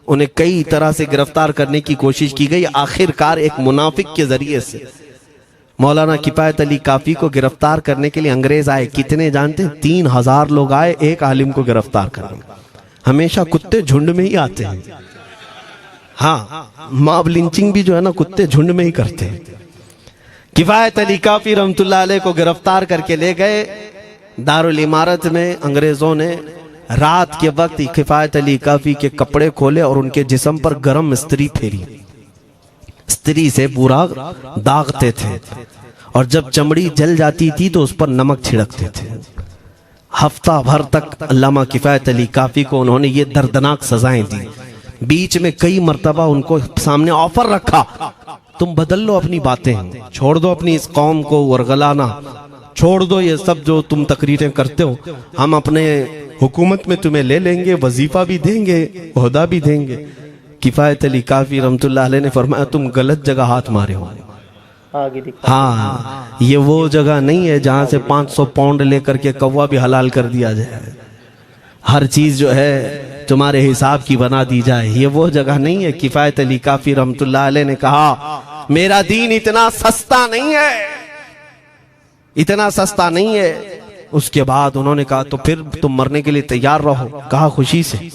उन्हें कई तरह से गिरफ्तार करने की कोशिश की गई। आखिरकार एक मुनाफिक के जरिए से मौलाना किफायत अली काफी को गिरफ्तार करने के लिए अंग्रेज आए। कितने जानते? 3000 लोग आए एक आलिम को गिरफ्तार करने। हमेशा कुत्ते झुंड में ही आते हैं। हाँ, मॉब लिंचिंग भी जो है ना, कुत्ते झुंड में ही करते हैं। किफायत अली काफी रहमतुल्लाह अलैह को गिरफ्तार करके ले गए दारुल इमारत में। अंग्रेजों ने रात के वक्त किफायत अली काफी के कपड़े खोले और उनके जिस्म पर गर्म स्त्री फेरी। स्त्री से पूरा दागते थे और जब चमड़ी जल जाती थी तो उस पर नमक छिड़कते थे। हफ्ता भर तक अल्लामा किफायत अली काफी को उन्होंने ये दर्दनाक सजाएं दी। बीच में कई मर्तबा उनको सामने ऑफर रखा, तुम बदल लो अपनी बातें, छोड़ दो अपनी इस कौम को वरगलाना, छोड़ दो ये सब जो तुम तकरीरें करते हो, हम अपने हुकूमत में तुम्हें ले लेंगे, वजीफा भी देंगे, ओहदा भी देंगे। किफायत अली काफी रहमतुल्लाह अलैह ने फरमाया, तुम गलत जगह हाथ मारे हो। आगे दिखा। हाँ, ये वो जगह नहीं है जहां से 500 पाउंड लेकर के कौवा भी हलाल कर दिया जाए, हर चीज जो है तुम्हारे हिसाब की बना दी जाए। ये वो जगह नहीं है। किफायत अली काफी रहमतुल्लाह अलैह ने कहा, मेरा दीन इतना सस्ता नहीं है, इतना सस्ता नहीं है। उसके बाद उन्होंने कहा, तो फिर तुम मरने के लिए तैयार रहो। कहा, खुशी से।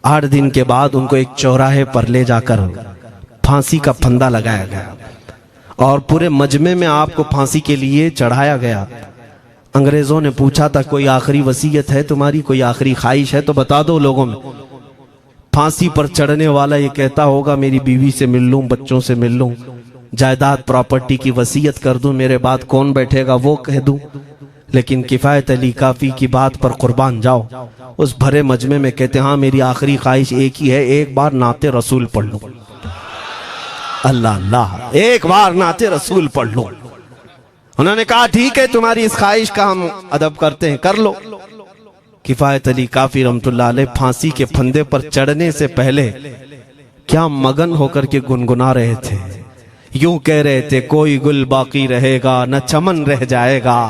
8 दिन के बाद उनको एक चौराहे पर ले जाकर फांसी का फंदा लगाया गया और पूरे मजमे में आपको फांसी के लिए चढ़ाया गया। अंग्रेजों ने पूछा था, कोई आखिरी वसीयत है तुम्हारी, कोई आखिरी ख्वाहिश है तो बता दो लोगों में। फांसी पर चढ़ने वाला ये कहता होगा, मेरी बीवी से मिल लूं, बच्चों से मिल लूं, जायदाद प्रॉपर्टी की वसीयत कर दूं, मेरे बाद कौन बैठेगा वो कह दूं। लेकिन किफायत अली काफी की बात पर कुर्बान जाओ। उस भरे मजमे में कहते, हाँ मेरी आखिरी ख्वाहिश एक ही है, एक बार नाते रसूल पढ़ लूं। अल्लाह अल्लाह, एक बार नाते रसूल पढ़ लूं। उन्होंने कहा, ठीक है, तुम्हारी इस ख्वाहिश का हम अदब करते हैं, कर लो। किफायत अली काफी रहमतुल्लाह अलैह फांसी के फंदे पर चढ़ने से पहले क्या मगन होकर के गुनगुना रहे थे। यूं कह रहे थे, कोई गुल बाकी रहेगा न चमन रह जाएगा,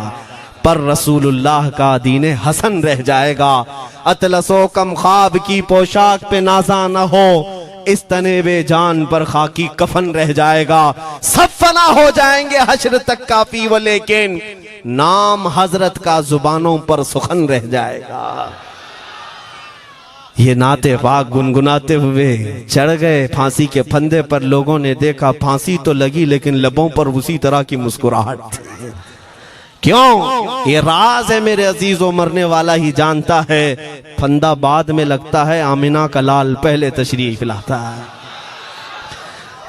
पर रसूलुल्लाह का दीने हसन रह जाएगा। अतलसो कम ख्वाब की पोशाक पे नाजा न हो, इस तने बे जान पर खाकी कफन रह जाएगा। सब फना हो जाएंगे हश्र तक काफी वो, लेकिन नाम हजरत का जुबानों पर सुखन रह जाएगा। ये नाते पाक गुनगुनाते हुए चढ़ गए फांसी के फंदे पर। लोगों ने देखा फांसी तो लगी लेकिन लबों पर उसी तरह की मुस्कुराहट। क्यों? ये राज है मेरे अजीजों, मरने वाला ही जानता है। फंदा बाद में लगता है, आमिना का लाल पहले तशरीफ लाता है।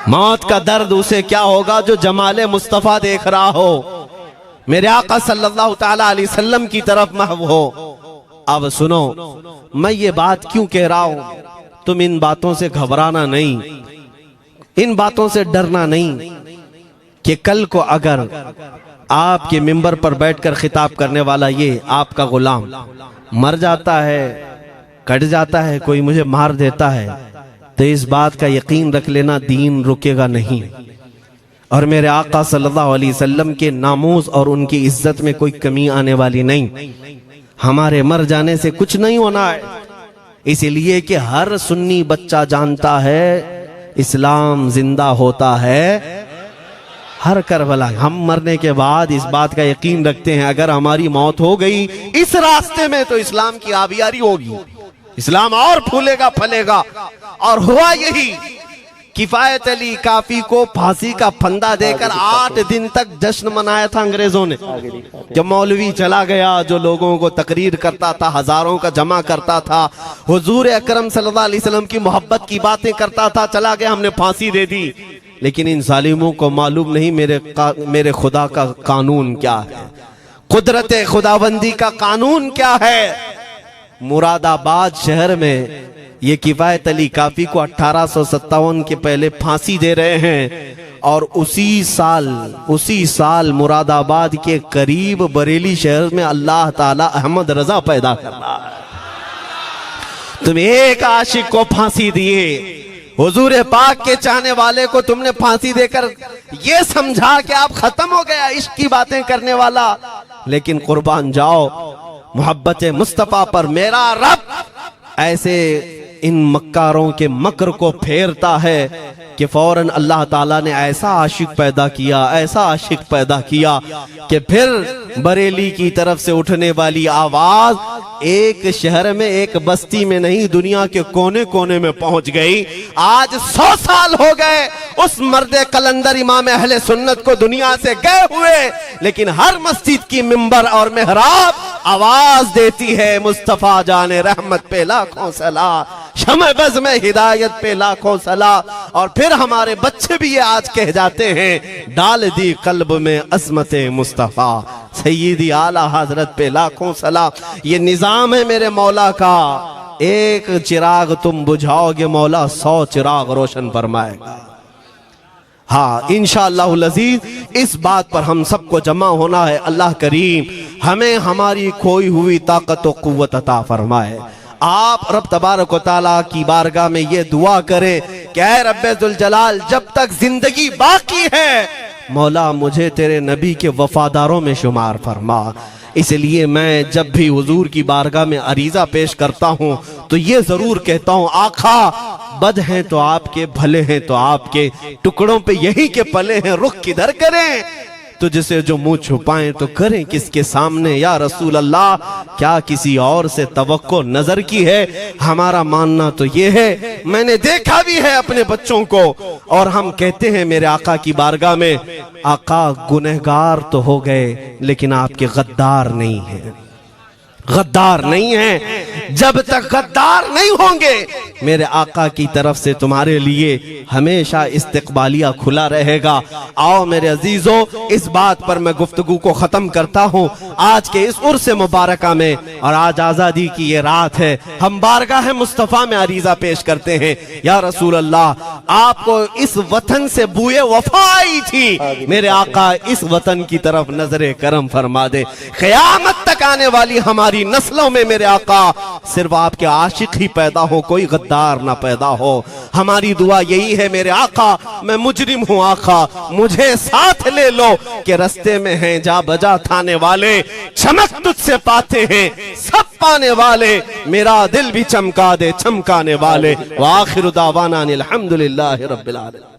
मौत का दर्द उसे क्या होगा जो जमाले मुस्तफ़ा देख रहा हो, मेरे आका सल्लल्लाहु ताला अलैहि वसल्लम की तरफ महव हो। अब सुनो, मैं ये बात क्यों कह रहा हूं, तुम इन बातों से घबराना नहीं, इन बातों से डरना नहीं कि कल को अगर आपके मिंबर पर बैठकर खिताब करने वाला ये आपका गुलाम मर जाता है, कट जाता है, कोई मुझे मार देता है, तो इस बात का यकीन रख लेना दीन रुकेगा नहीं। और मेरे आका सल्लल्लाहु अलैहि वसल्लम के नामूस और उनकी इज्जत में कोई कमी आने वाली नहीं। हमारे मर जाने से कुछ नहीं होना है, इसलिए कि हर सुन्नी बच्चा जानता है इस्लाम जिंदा होता है हर करबला। हम मरने के बाद इस बात का यकीन रखते हैं अगर हमारी मौत हो गई इस रास्ते में तो इस्लाम की आबियारी होगी, इस्लाम और फूलेगा फलेगा। और हुआ यही, किफायत अली काफी को फांसी का फंदा देकर 8 दिन तक जश्न मनाया था अंग्रेजों ने। जब मौलवी चला गया जो लोगों को तकरीर करता था, हजारों का जमा करता था, हुजूर अकरम सल्लल्लाहु अलैहि वसल्लम की मोहब्बत की बातें करता था, चला गया, हमने फांसी दे दी। लेकिन इन जालिमों को मालूम नहीं मेरे खुदा का कानून क्या है, कुदरत खुदाबंदी का कानून क्या है। मुरादाबाद शहर में ये किफायत अली काफी को 1857 के पहले फांसी दे रहे हैं, और उसी साल मुरादाबाद के करीब बरेली शहर में अल्लाह ताला अहमद रजा पैदा कर रहा है। तुम एक आशिक को फांसी दिए, हुजूर पाक के चाहने वाले को तुमने फांसी देकर ये समझा कि आप खत्म हो गया इश्क की बातें करने वाला। लेकिन कुर्बान जाओ मोहब्बत मुस्तफा पर, मेरा रब ऐसे इन मक्कारों के मकर को फेरता है कि फौरन अल्लाह ताला ने ऐसा आशिक पैदा किया, ऐसा आशिक पैदा किया कि फिर बरेली की तरफ से उठने वाली आवाज एक शहर में, एक बस्ती में नहीं, दुनिया के कोने कोने में पहुंच गई। आज 100 साल हो गए उस मर्दे कलंदर इमाम अहले सुन्नत को दुनिया से गए हुए, लेकिन हर मस्जिद की मिंबर और मेहराब आवाज देती है मुस्तफा जाने रहमत पे लाखों सला, शमे बज़ में हिदायत पे लाखों सला। और फिर हमारे बच्चे भी ये आज कह जाते हैं, डाल दी कल्ब में अज़मत मुस्तफा, सैयदी आला हजरत पे लाखों सला। ये निजाम है मेरे मौला का, एक चिराग तुम बुझाओगे मौला 100 चिराग रोशन फरमाएगा। हाँ, इंशाअल्लाहुल अज़ीज इस बात पर हम सबको जमा होना है। अल्लाह करीम हमें हमारी खोई हुई ताकत व कुव्वत अता फरमाए। आप रब तबारक व तआला की बारगाह में ये दुआ करें कि ऐ रब्बे जुल जलाल, जब तक जिंदगी बाकी है मौला मुझे तेरे नबी के वफादारों में शुमार फरमा। इसलिए मैं जब भी हुजूर की बारगाह में अरीजा पेश करता हूँ तो ये जरूर कहता हूँ, आका बद हैं तो आपके, भले हैं तो आपके, टुकड़ों पे यही के पले हैं, रुख किधर करें, तुझसे जो मुंह छुपाएं तो करें किसके सामने। या रसूल अल्लाह, क्या किसी और से तवक्को नजर की है? हमारा मानना तो ये है, मैंने देखा भी है अपने बच्चों को, और हम कहते हैं मेरे आका की बारगाह में, आका गुनहगार तो हो गए लेकिन आपके गद्दार नहीं है, गद्दार नहीं है। जब तक गद्दार नहीं होंगे मेरे आका की तरफ से तुम्हारे लिए हमेशा इस्तकबालिया खुला रहेगा। आओ मेरे अजीजों, इस बात पर मैं गुफ्तगू को खत्म करता हूँ आज के इस उर्स मुबारका में। और आज आजादी की ये रात है, हम बारगाह मुस्तफा में अरीजा पेश करते हैं, या रसूल अल्लाह, आपको इस वतन से बुए वफा आई थी, मेरे आका इस वतन की तरफ नजरे करम फरमा दे। क़यामत तक आने वाली हमारी नस्लों में मेरे आका सिर्फ आपके आशिक ही पैदा हो, कोई गद्दार ना पैदा हो। हमारी दुआ यही है मेरे आका, मैं मुजरिम हूँ आका, मुझे साथ ले लो कि रस्ते में हैं जा बजा थाने वाले, चमक तुझसे पाते हैं सब पाने वाले, मेरा दिल भी चमका दे चमकाने वाले। व आखिरु दावाना अनिल हम्दुलिल्लाहि रब्बिल आलमीन।